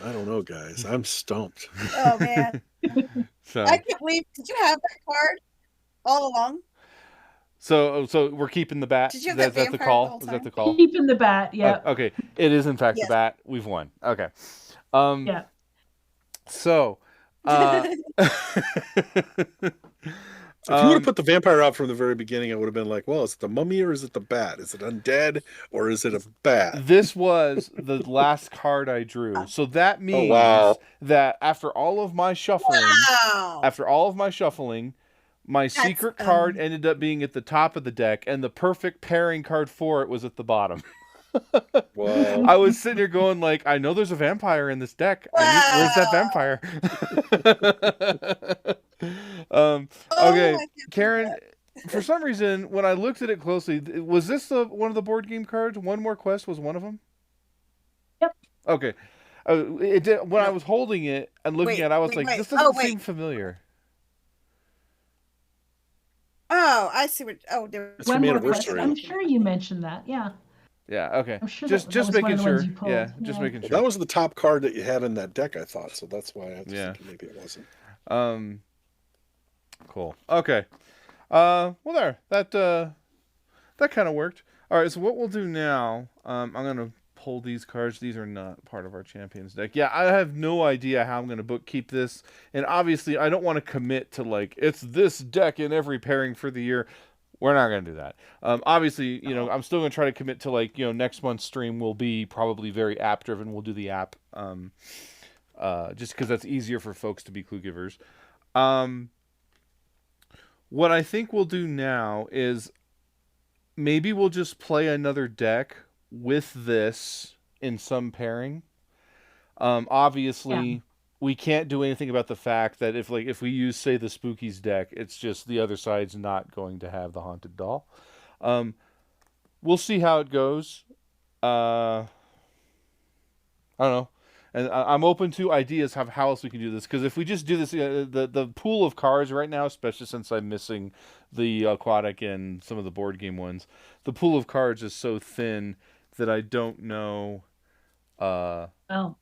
I don't know, guys. I'm stumped. Oh man, So I can't believe. Did you have that card all along? so we're keeping the bat. Did you have Is that the vampire call? the whole Is that the time? call? Keeping the bat. Yep. Oh, okay. It is in fact Yes. the bat. We've won. Okay. Yeah. So If you would have put the vampire out from the very beginning, I would have been like, well, is it the mummy or is it the bat? Is it undead or is it a bat? this was the last card I drew. So that means wow. that after all of my shuffling, Wow. my secret card ended up being at the top of the deck, and the perfect pairing card for it was at the bottom. Wow. I was sitting here going like, I know there's a vampire in this deck. Where's that vampire? Oh, Okay, I can't Karen. believe For some reason, when I looked at it closely, was this one of the board game cards? One More Quest was one of them? Yep. Okay. It did, when I was holding it and looking at it, I was like, this doesn't seem familiar. Oh, I see what. Oh, it's from Anniversary. I'm sure you mentioned that. Yeah. Yeah. Okay. I'm sure just making sure. Yeah. Just making sure. That was the top card that you had in that deck, I thought. So that's why I was thinking maybe it wasn't. Cool. Okay. Well, there. That kind of worked. All right. So what we'll do now, I'm gonna pull these cards. These are not part of our Champions deck. Yeah, I have no idea how I'm gonna bookkeep this, and obviously I don't want to commit to like it's this deck in every pairing for the year. We're not going to do that. Obviously, I'm still going to try to commit to like, next month's stream will be probably very app driven. We'll do the app, just because that's easier for folks to be clue givers. What I think we'll do now is maybe we'll just play another deck with this in some pairing. Obviously, we can't do anything about the fact that if we use, say, the Spookies deck, it's just the other side's not going to have the Haunted Doll. We'll see how it goes. I don't know. And I'm open to ideas of how else we can do this. Because if we just do this, the pool of cards right now, especially since I'm missing the aquatic and some of the board game ones, the pool of cards is so thin that I don't know. Well,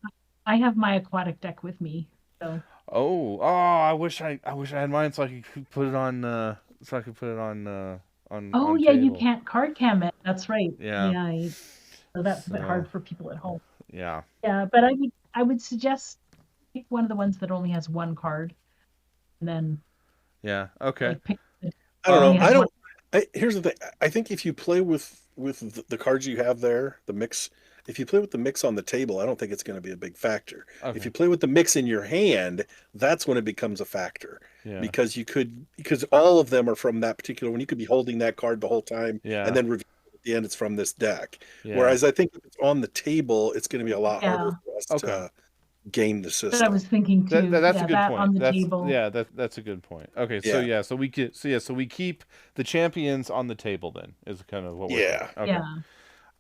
I have my aquatic deck with me, so. I wish I had mine so I could put it on. Oh yeah, table. You can't card cam it. That's right. Yeah. So that's a bit hard for people at home. Yeah. Yeah, but I would suggest pick one of the ones that only has one card, and then. Yeah. Okay. Like, pick I don't know. Here's the thing. I think if you play with the cards you have there, the mix. If you play with the mix on the table, I don't think it's going to be a big factor. Okay. If you play with the mix in your hand, that's when it becomes a factor. Yeah. Because all of them are from that particular one. You could be holding that card the whole time, and then reveal at the end it's from this deck. Yeah. Whereas I think if it's on the table, it's going to be a lot harder for us to game the system. But I was thinking too. That's a good point. On the table. Yeah, that's a good point. Okay, so we keep the champions on the table then is kind of what we're doing. Okay. Yeah.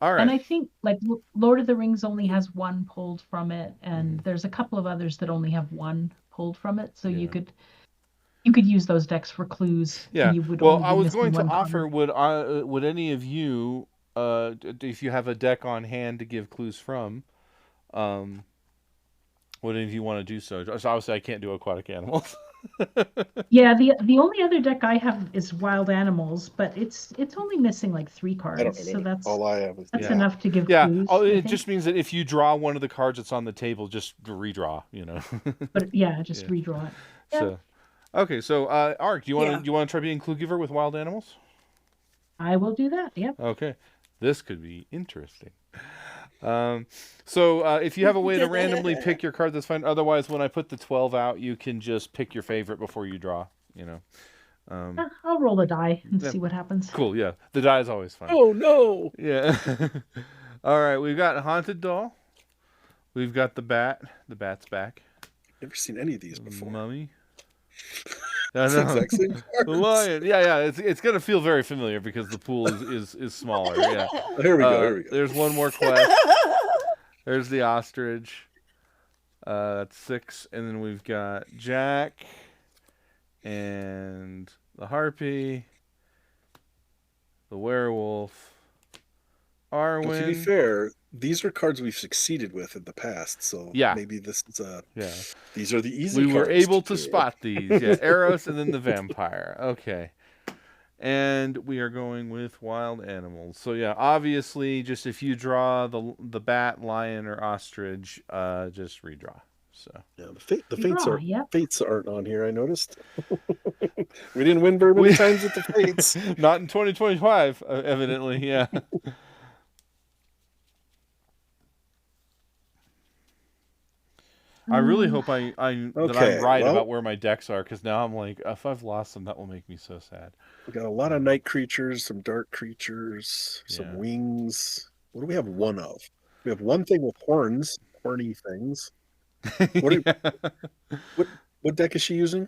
All right. And I think like Lord of the Rings only has one pulled from it, and there's a couple of others that only have one pulled from it. So you could use those decks for clues. Yeah. You would I was going to offer. Would any of you, if you have a deck on hand to give clues from, would any of you want to do so? So obviously, I can't do aquatic animals. Yeah, the only other deck I have is Wild Animals, but it's only missing like 3 cards, so that's all I have. That's enough to give clues. Yeah, it just means that if you draw one of the cards that's on the table, just redraw. But just redraw it. Yeah. So, okay, so Ark, do you want to try being clue giver with Wild Animals? I will do that. Yep. Okay, this could be interesting. So if you have a way to randomly pick your card, that's fine. Otherwise, when I put the 12 out, you can just pick your favorite before you draw. I'll roll a die and see what happens. Cool. Yeah, the die is always fun. Oh no. Yeah. All right, we've got Haunted Doll. We've got the Bat. The Bat's back. Never seen any of these before. Mummy. The Lion. Yeah. It's gonna feel very familiar because the pool is smaller. Yeah. Here we go. There's one more quest. There's the ostrich. That's 6, and then we've got Jack and the harpy, the werewolf, Arwen. Well, to be fair, these are cards we've succeeded with in the past, so maybe this is these are the easy cards. We were able to spot these. Yeah, Eros and then the vampire. Okay. And we are going with wild animals. So yeah, obviously, just if you draw the bat, lion, or ostrich, just redraw. So yeah, the fates aren't on here. I noticed. We didn't win very many times with the fates. Not in 2025, evidently. Yeah. I really hope that I'm right about where my decks are, because now I'm like, if I've lost them, that will make me so sad. We got a lot of night creatures, some dark creatures, some wings. What do we have one of? We have one thing with horns, horny things. What deck is she using?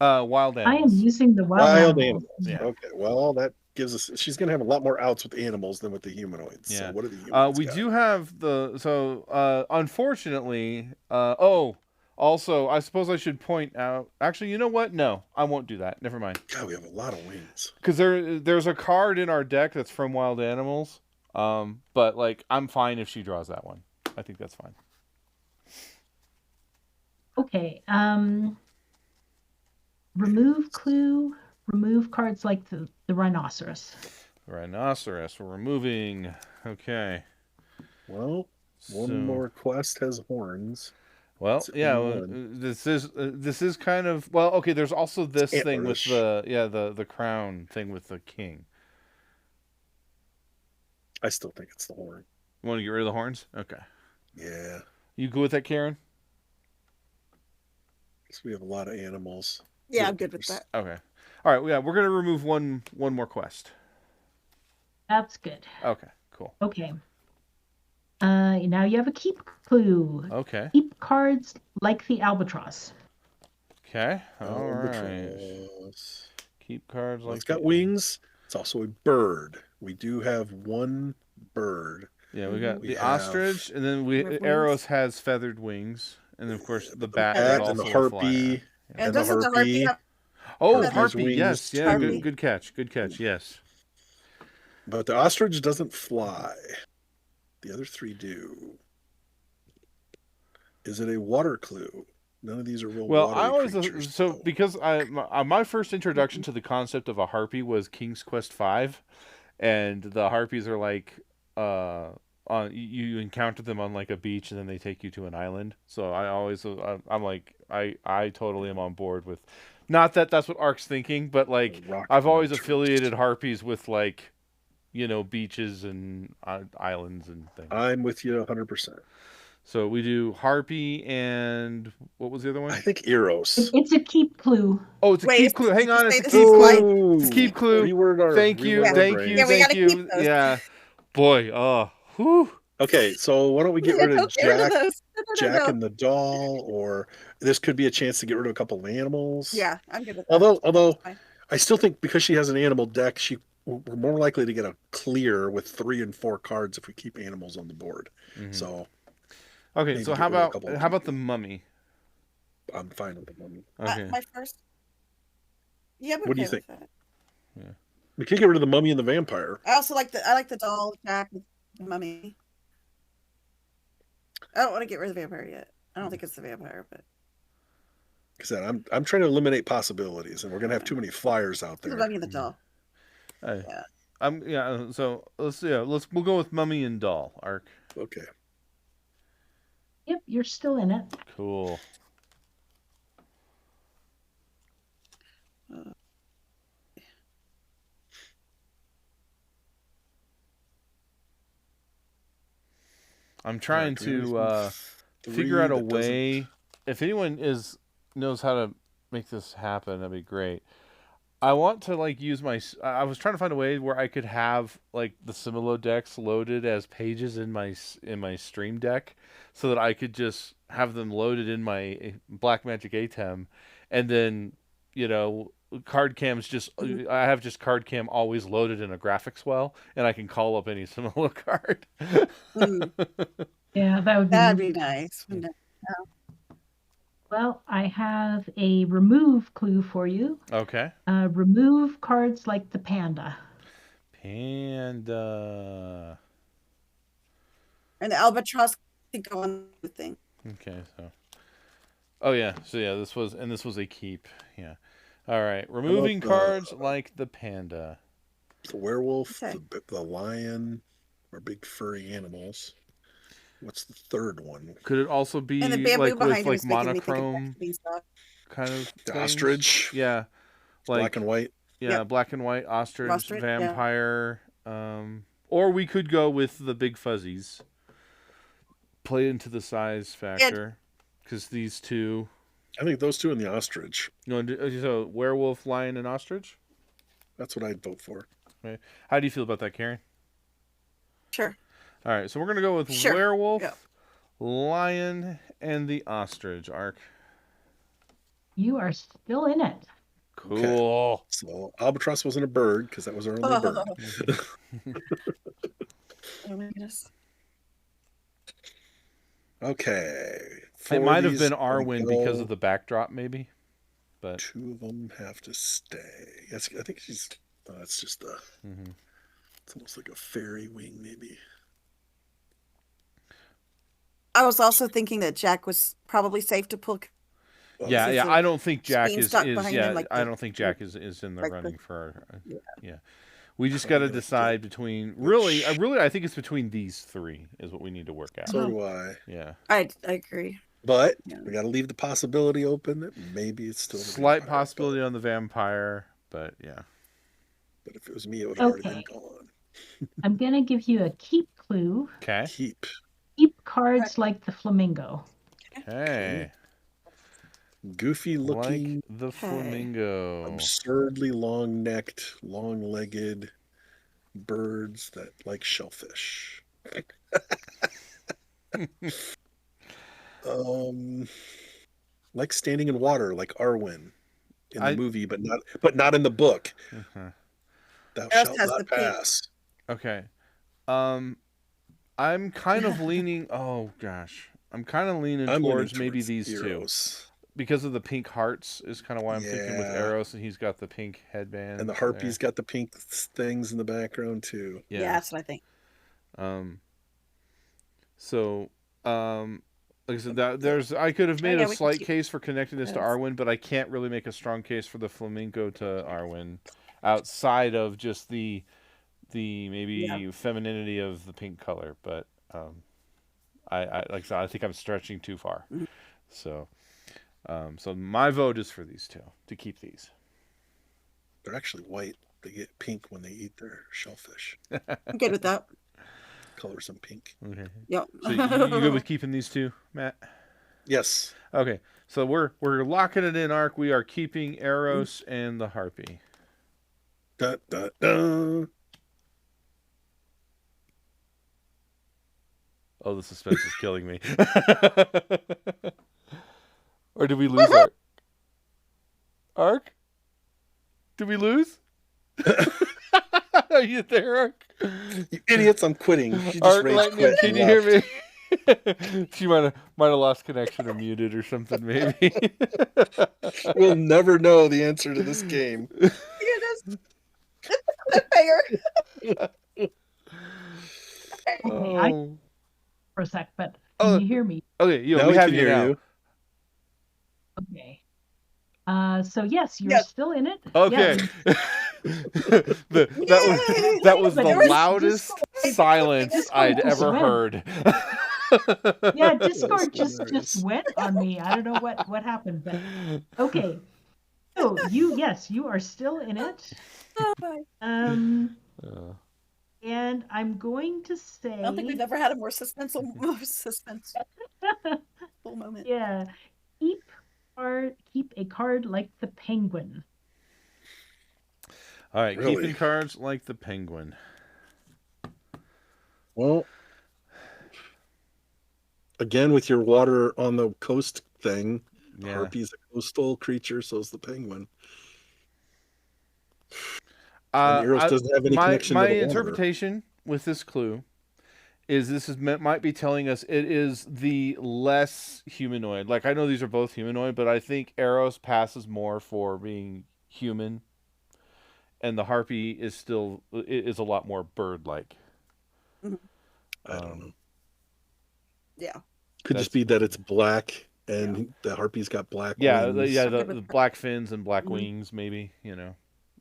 Wild Animals. I am using the wild animals. Yeah. Okay. Well, that gives us. She's going to have a lot more outs with animals than with the humanoids. Yeah. So what are the humanoids? We got? do have unfortunately, also, I suppose I should point out. Actually, you know what? No, I won't do that. Never mind. God, we have a lot of wings. Because there's a card in our deck that's from Wild Animals. But like, I'm fine if she draws that one. I think that's fine. Okay. Remove clue. Remove cards like the rhinoceros. Rhinoceros. We're removing. Okay. Well, one more quest has horns. Well, yeah. This is kind of okay. There's also this thing with the crown thing with the king. I still think it's the horn. You want to get rid of the horns? Okay. Yeah. You good with that, Karen? So we have a lot of animals. Yeah, I'm good with that. Okay. All right. Yeah, we're gonna remove one more quest. That's good. Okay. Cool. Okay. Now you have a keep clue. Okay. Keep cards like the albatross. Okay. All right. Keep cards like. It's got wings. It's also a bird. We do have one bird. Yeah, we got the ostrich, and then Eros has feathered wings, and then of course the bat is also and the harpy. And doesn't the harpy have... harpy, wings yes, yeah, Harpy. good catch, yes. But the ostrich doesn't fly. The other three do. Is it a water clue? None of these are real Well, watery I always creatures, because my first introduction to the concept of a harpy was King's Quest V, and the harpies are like you encounter them on like a beach, and then they take you to an island. So I'm like I totally am on board with, not that that's what Ark's thinking, but like I've always affiliated harpies with like, beaches and islands and things. I'm with you 100%. So we do harpy and what was the other one? I think Eros. It's a keep clue. Oh, it's a keep clue. Hang on, it's a keep clue. It's a keep clue. Thank you. Yeah, we gotta keep those. Yeah, boy. Whew. Okay, so why don't we get rid of Jack and the doll, or this could be a chance to get rid of a couple of animals. Yeah, I'm good with that. Although I still think because she has an animal deck, we're more likely to get a clear with 3 and 4 cards if we keep animals on the board. Mm-hmm. So okay, so how about the mummy? I'm fine with the mummy. Okay. My first. Yeah, what do you think? That. Yeah. We could get rid of the mummy and the vampire. I also like the doll, Jack, and the mummy. I don't want to get rid of the vampire yet. I don't think it's the vampire, but. Like I said, I'm trying to eliminate possibilities, and we're gonna have too many flyers out there. The mummy and the doll. Yeah. So we'll go with mummy and doll. Ark. Okay. Yep, you're still in it. Cool. I'm trying to figure out a way. If anyone knows how to make this happen, that'd be great. I want to use my. I was trying to find a way where I could have the Similo decks loaded as pages in my stream deck, so that I could just have them loaded in my Black Magic ATEM, and then card cams I have just card cam always loaded in a graphics well, and I can call up any Similo card. Yeah, that'd be nice. Yeah. Well, I have a remove clue for you. Okay. Remove cards like the panda. Panda. And the albatross can go on the thing. Okay, so. Oh yeah, so yeah, this was a keep. Yeah. All right, removing cards like the panda. The werewolf, the lion, are big furry animals. What's the third one? Could it also be with monochrome kind of the things? Ostrich? Yeah, black and white. Yeah, black and white ostrich vampire. Yeah. Or we could go with the big fuzzies. Play into the size factor, because these two. I think those two and the ostrich. So werewolf, lion, and ostrich. That's what I'd vote for. Okay. How do you feel about that, Karen? Sure. All right, so we're going to go with werewolf, lion, and the ostrich. Ark. You are still in it. Cool. Okay. So albatross wasn't a bird because that was our only bird. Oh my goodness. Okay. It might have been Arwen Arwen because of the backdrop, maybe. But 2 of them have to stay. Yes, I think she's. That's just a. It's almost like a fairy wing, maybe. I was also thinking that Jack was probably safe to pull. Yeah. I don't think Jack is. Yeah, like I don't think Jack is in the like running for. Yeah. Yeah. We just got to decide between. Really, I think it's between these three is what we need to work out. So do I. Yeah. I agree. But we got to leave the possibility open that maybe it's still slight possibility on the vampire, but yeah. But if it was me, it would have already been gone. I'm gonna give you a keep clue. Okay. Keep cards like the flamingo. Okay. Goofy looking, like the flamingo. Absurdly long-necked, long-legged birds that like shellfish. Like standing in water, like Arwen in the movie, but not in the book. Thou shalt not pass. Okay. I'm kind of leaning. Oh gosh, I'm kind of leaning towards maybe these Eros. two because of the pink hearts is kind of why I'm thinking with Eros, and he's got the pink headband, and the harpy's got the pink things in the background too. Yeah, that's what I think. So, like I said, I could have made a slight case for connecting this to Arwen, but I can't really make a strong case for the flamingo to Arwen, outside of just the maybe femininity of the pink color. But I like I said, I think I'm stretching too far. So, so my vote is for these two to keep these. They're actually white. They get pink when they eat their shellfish. I'm good with that. Color some pink. Okay. Yep. So you good with keeping these two, Matt? Yes. Okay. So we're locking it in, Ark. We are keeping Eros and the harpy. Da, da, da. Oh, the suspense is killing me. Or did we lose Ark? Ark? Did we lose? Are you there, Ark? You idiots, I'm quitting. She just Ark, quit. can you hear me? She might have lost connection or muted or something, maybe. We'll never know the answer to this game. Okay, for a sec, but can you hear me? Okay, we have you now. Okay. So yes, you're still in it. Okay. Yes. that was the loudest silence I'd ever heard. Yeah, Discord just went on me. I don't know what happened, but okay. So you are still in it. And I'm going to say I don't think we've ever had a more suspenseful moment. Yeah. Keep a card like the penguin. All right, really? Keeping cards like the penguin. Well, again with your water on the coast thing, harpy's a coastal creature, so is the penguin. Eros doesn't have any connection to the water. My interpretation with this clue is might be telling us it is the less humanoid. Like, I know these are both humanoid, but I think Eros passes more for being human, and the harpy is a lot more bird-like. I don't know. Yeah. Could just be that it's black and the harpy's got black wings. The black fins and black wings, maybe,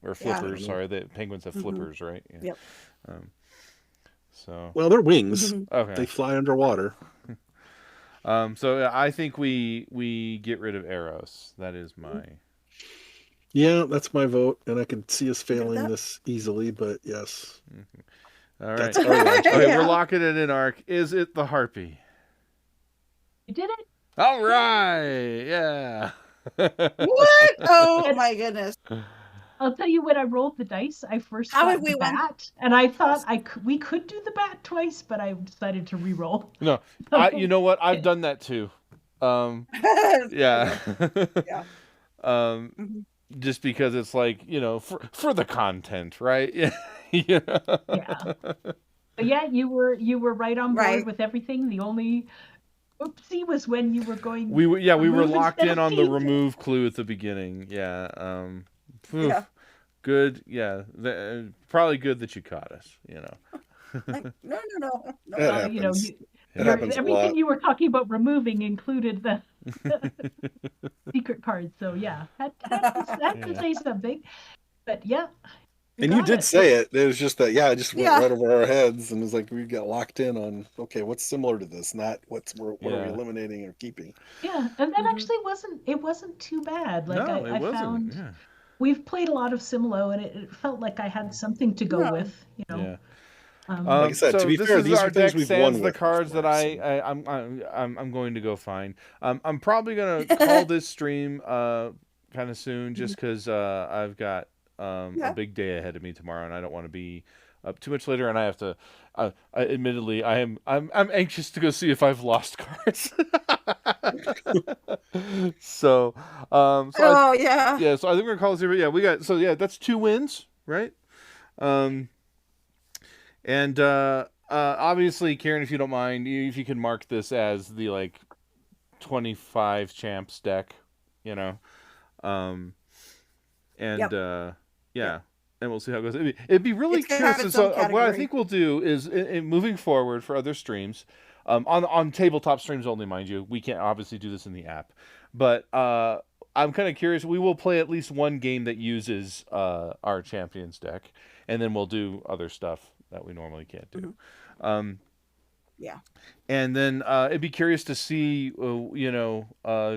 or flippers. Yeah. Sorry, the penguins have flippers, right? Yeah. Yep. Well, they're wings. Okay. They fly underwater. So I think we get rid of Eros. That is my. Yeah, that's my vote, and I can see us failing this easily, but yes. All right. That's okay, we're locking it in, Ark. Is it the harpy? You did it. All right. Yeah. What? Oh my goodness. I'll tell you, when I rolled the dice, I first thought the bat, and I thought we could do the bat twice, but I decided to re-roll. No, you know what? I've done that too. Yeah. just because it's like, for the content, right? Yeah. Yeah. But yeah, you were right on board Right. with everything. The only oopsie was when you were going. We were remove locked instead in of on the paint. remove clue at the beginning. Yeah. Yeah. Good. Yeah. Probably good that you caught us. Like, no. That You know, happens. you, That your, happens a everything lot. you were talking about removing included the secret cards. So yeah, had to say something. But yeah, And you got did it. say it. It was just that, it just went Yeah. right over our heads, and it was like we got locked in on, okay, what's similar to this, not what are we eliminating or keeping. Yeah, and that actually wasn't too bad. Like No, it I wasn't. found Yeah. we've played a lot of Similo, and it felt like I had something to go Yeah. with. Yeah. Like I said, to so be this fair, is these our are things deck we've sans won the with cards before, that I'm going to go find. I'm probably gonna call this stream kind of soon, just because I've got a big day ahead of me tomorrow, and I don't want to be up too much later. And I have to, admittedly, I'm anxious to go see if I've lost cards. So, Yeah. yeah. So I think we're gonna call this here. But yeah, we got that's 2 wins, right? And obviously, Karen, if you don't mind, if you can mark this as the 25 champs deck, and Yep. and we'll see how it goes. It'd be really It's gonna have curious. its own So what I category. think we'll do is, in moving forward for other streams, on tabletop streams only, mind you, we can't obviously do this in the app, but I'm kind of curious. We will play at least one game that uses our champions deck, and then we'll do other stuff that we normally can't do. Yeah. And then it'd be curious to see,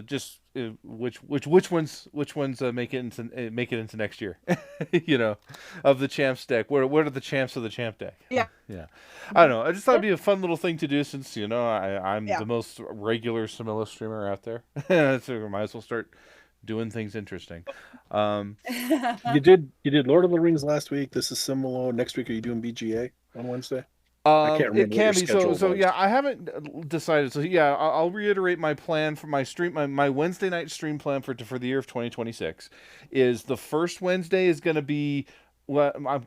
just which ones make it into next year, of the champs deck. What are the champs of the champ deck? Yeah. Yeah. I don't know. I just thought it'd be a fun little thing to do, since I'm Yeah. the most regular Similo streamer out there, so we might as well start doing things interesting. You did Lord of the Rings last week. This is Similo. Next week, are you doing BGA on Wednesday? I can't remember. It can what your be schedule so. was. Yeah, I haven't decided. So yeah, I'll reiterate my plan for my stream. My Wednesday night stream plan for the year of 2026 is the first Wednesday is going to be what I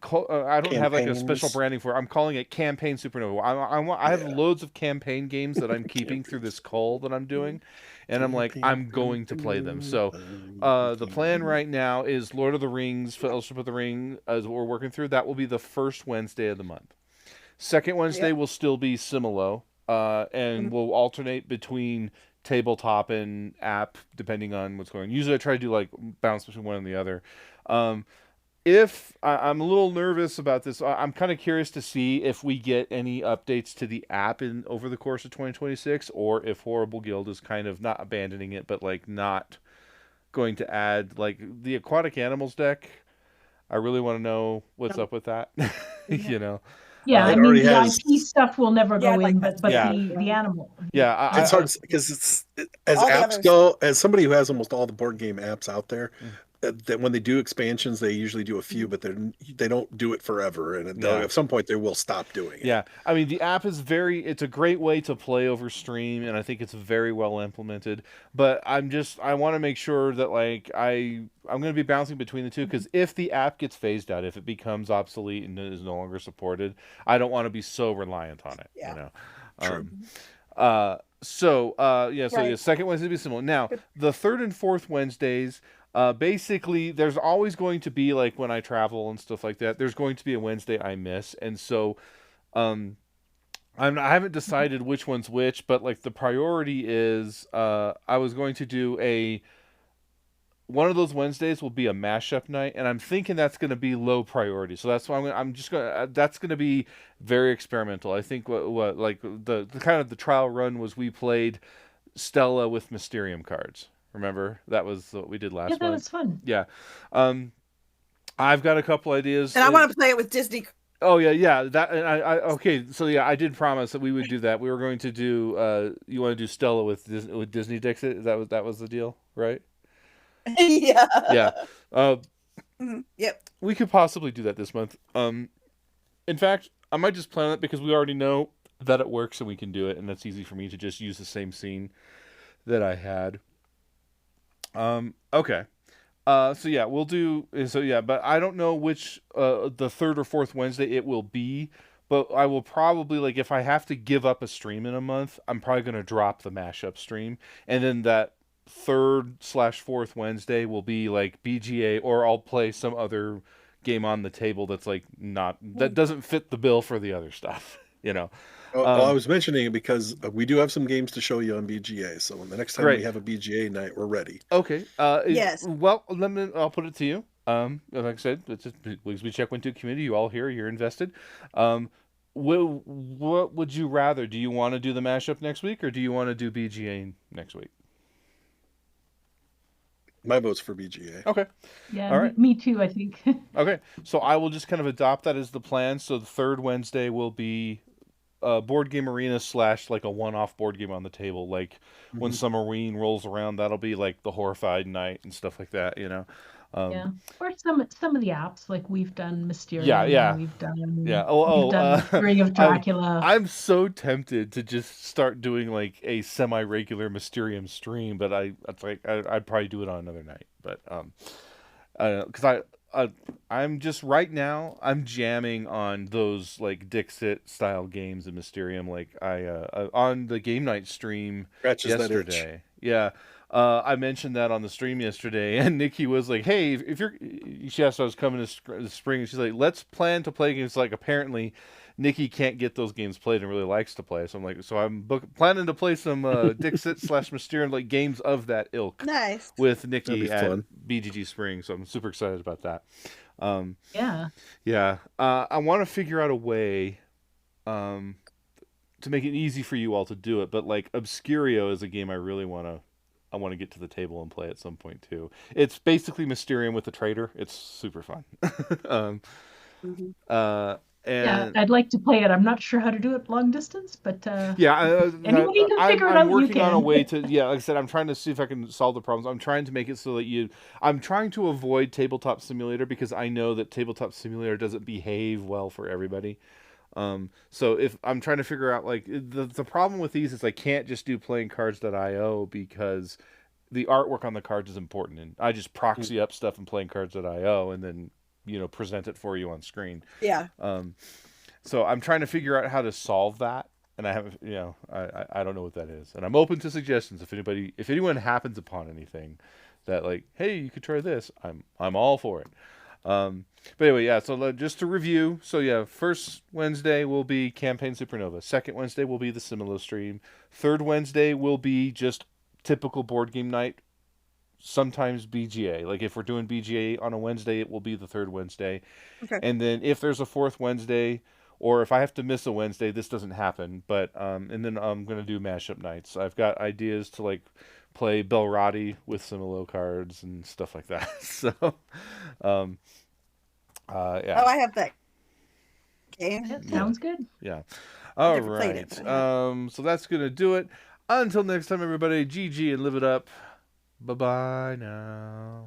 don't have like a special Campaigns. branding for it. I'm calling it Campaign Supernova. I have loads of campaign games that I'm keeping through this call that I'm doing, and I'm like, I'm going to play them. So the plan right now is Lord of the Rings, Fellowship of the Ring, as we're working through. That will be the first Wednesday of the month. Second Wednesday will still be Similo, and we'll alternate between tabletop and app depending on what's going on. Usually I try to do bounce between one and the other. If I'm a little nervous about this, I'm kind of curious to see if we get any updates to the app over the course of 2026, or if Horrible Guild is kind of not abandoning it, but not going to add the aquatic animals deck. I really want to know what's up with that. Yeah, I It mean already the has- IP stuff will never go I'd like in, that but too. the animal. Yeah, It's hard because as All the apps others. go, as somebody who has almost all the board game apps out there, that when they do expansions, they usually do a few, but they don't do it forever, and at some point they will stop doing it. Yeah, I mean the app is it's a great way to play over stream, and I think it's very well implemented. But I want to make sure that I'm going to be bouncing between the two, because if the app gets phased out, if it becomes obsolete and is no longer supported, I don't want to be so reliant on it. Yeah. True. The second Wednesday will be similar. Now the third and fourth Wednesdays. Basically, there's always going to be when I travel and stuff like that. There's going to be a Wednesday I miss, and so, I haven't decided which one's which. But the priority is, I was going to do one of those Wednesdays will be a mashup night, and I'm thinking that's going to be low priority. So that's why that's going to be very experimental. I think the kind of the trial run was we played Stella with Mysterium cards. Remember, that was what we did last month. Yeah, that was fun. Yeah. I've got a couple ideas. And I want to play it with Disney. Oh yeah. That and okay. So yeah, I did promise that we would do that. We were going to do. You want to do Stella with Disney decks? That was the deal, right? Yeah. Yeah. Yep. We could possibly do that this month. In fact, I might just plan it because we already know that it works and we can do it, and that's easy for me to just use the same scene that I had. Okay. So yeah, we'll do. So yeah, but I don't know which the third or fourth Wednesday it will be. But I will probably like if I have to give up a stream in a month, I'm probably gonna drop the mashup stream, and then that third/fourth Wednesday will be like BGA, or I'll play some other game on the table that's like not that doesn't fit the bill for the other stuff. You know. I was mentioning it because we do have some games to show you on BGA. So when the next time Great. we have a BGA night, we're ready. Okay. Yes. Well, I'll put it to you. Like I said, it's just we check into community. You all here, you're invested. What would you rather? Do you want to do the mashup next week, or do you want to do BGA next week? My vote's for BGA. Okay. Yeah, All right. me too, I think. Okay. So I will just kind of adopt that as the plan. So the third Wednesday will be board game arena / like a one-off board game on the table. Like when Summerween rolls around, that'll be like the Horrified night and stuff like that. You know. Yeah, or some of the apps, like we've done Mysterium. Yeah. We've done we've done Ring of Dracula. I'm so tempted to just start doing like a semi-regular Mysterium stream, but I'd probably do it on another night. But because I'm just right now I'm jamming on those like Dixit style games in Mysterium. Like I on the game night stream yesterday. Yeah. I mentioned that on the stream yesterday, and Nikki was like, "Hey, if you're," she asked if I was coming to spring, and she's like, "Let's plan to play games." Like, apparently, Nikki can't get those games played and really likes to play. So I'm like, I'm planning to play some Dixit / Mysterium like games of that ilk. Nice. With Nikki at fun. BGG Spring. So I'm super excited about that. Yeah. I want to figure out a way, to make it easy for you all to do it. But like Obscurio is a game I really want to get to the table and play at some point too. It's basically Mysterium with a trader. It's super fun. Yeah, I'd like to play it. I'm not sure how to do it long distance, but anyone you can figure it out, I'm working you can. on a way to. Yeah, like I said, I'm trying to see if I can solve the problems. I'm trying to make it so that I'm trying to avoid Tabletop Simulator because I know that Tabletop Simulator doesn't behave well for everybody. So if I'm trying to figure out like the problem with these is I can't just do playingcards.io because the artwork on the cards is important, and I just proxy up stuff in playingcards.io and then present it for you on screen. Yeah. So I'm trying to figure out how to solve that, and I haven't I don't know what that is, and I'm open to suggestions if anyone happens upon anything that like, hey, you could try this, I'm all for it. But anyway, yeah, so just to review, so yeah, first Wednesday will be Campaign Supernova. Second Wednesday will be the Similo stream. Third Wednesday will be just typical board game night, sometimes BGA. Like if we're doing BGA on a Wednesday, it will be the third Wednesday. Okay. And then if there's a fourth Wednesday, or if I have to miss a Wednesday, this doesn't happen, but and then I'm going to do mashup nights. I've got ideas to like play Belrati with Similo cards and stuff like that. So yeah. Oh, I have that game. That sounds good. Yeah. All never played right. it, but So that's going to do it. Until next time, everybody, GG and live it up. Bye-bye now.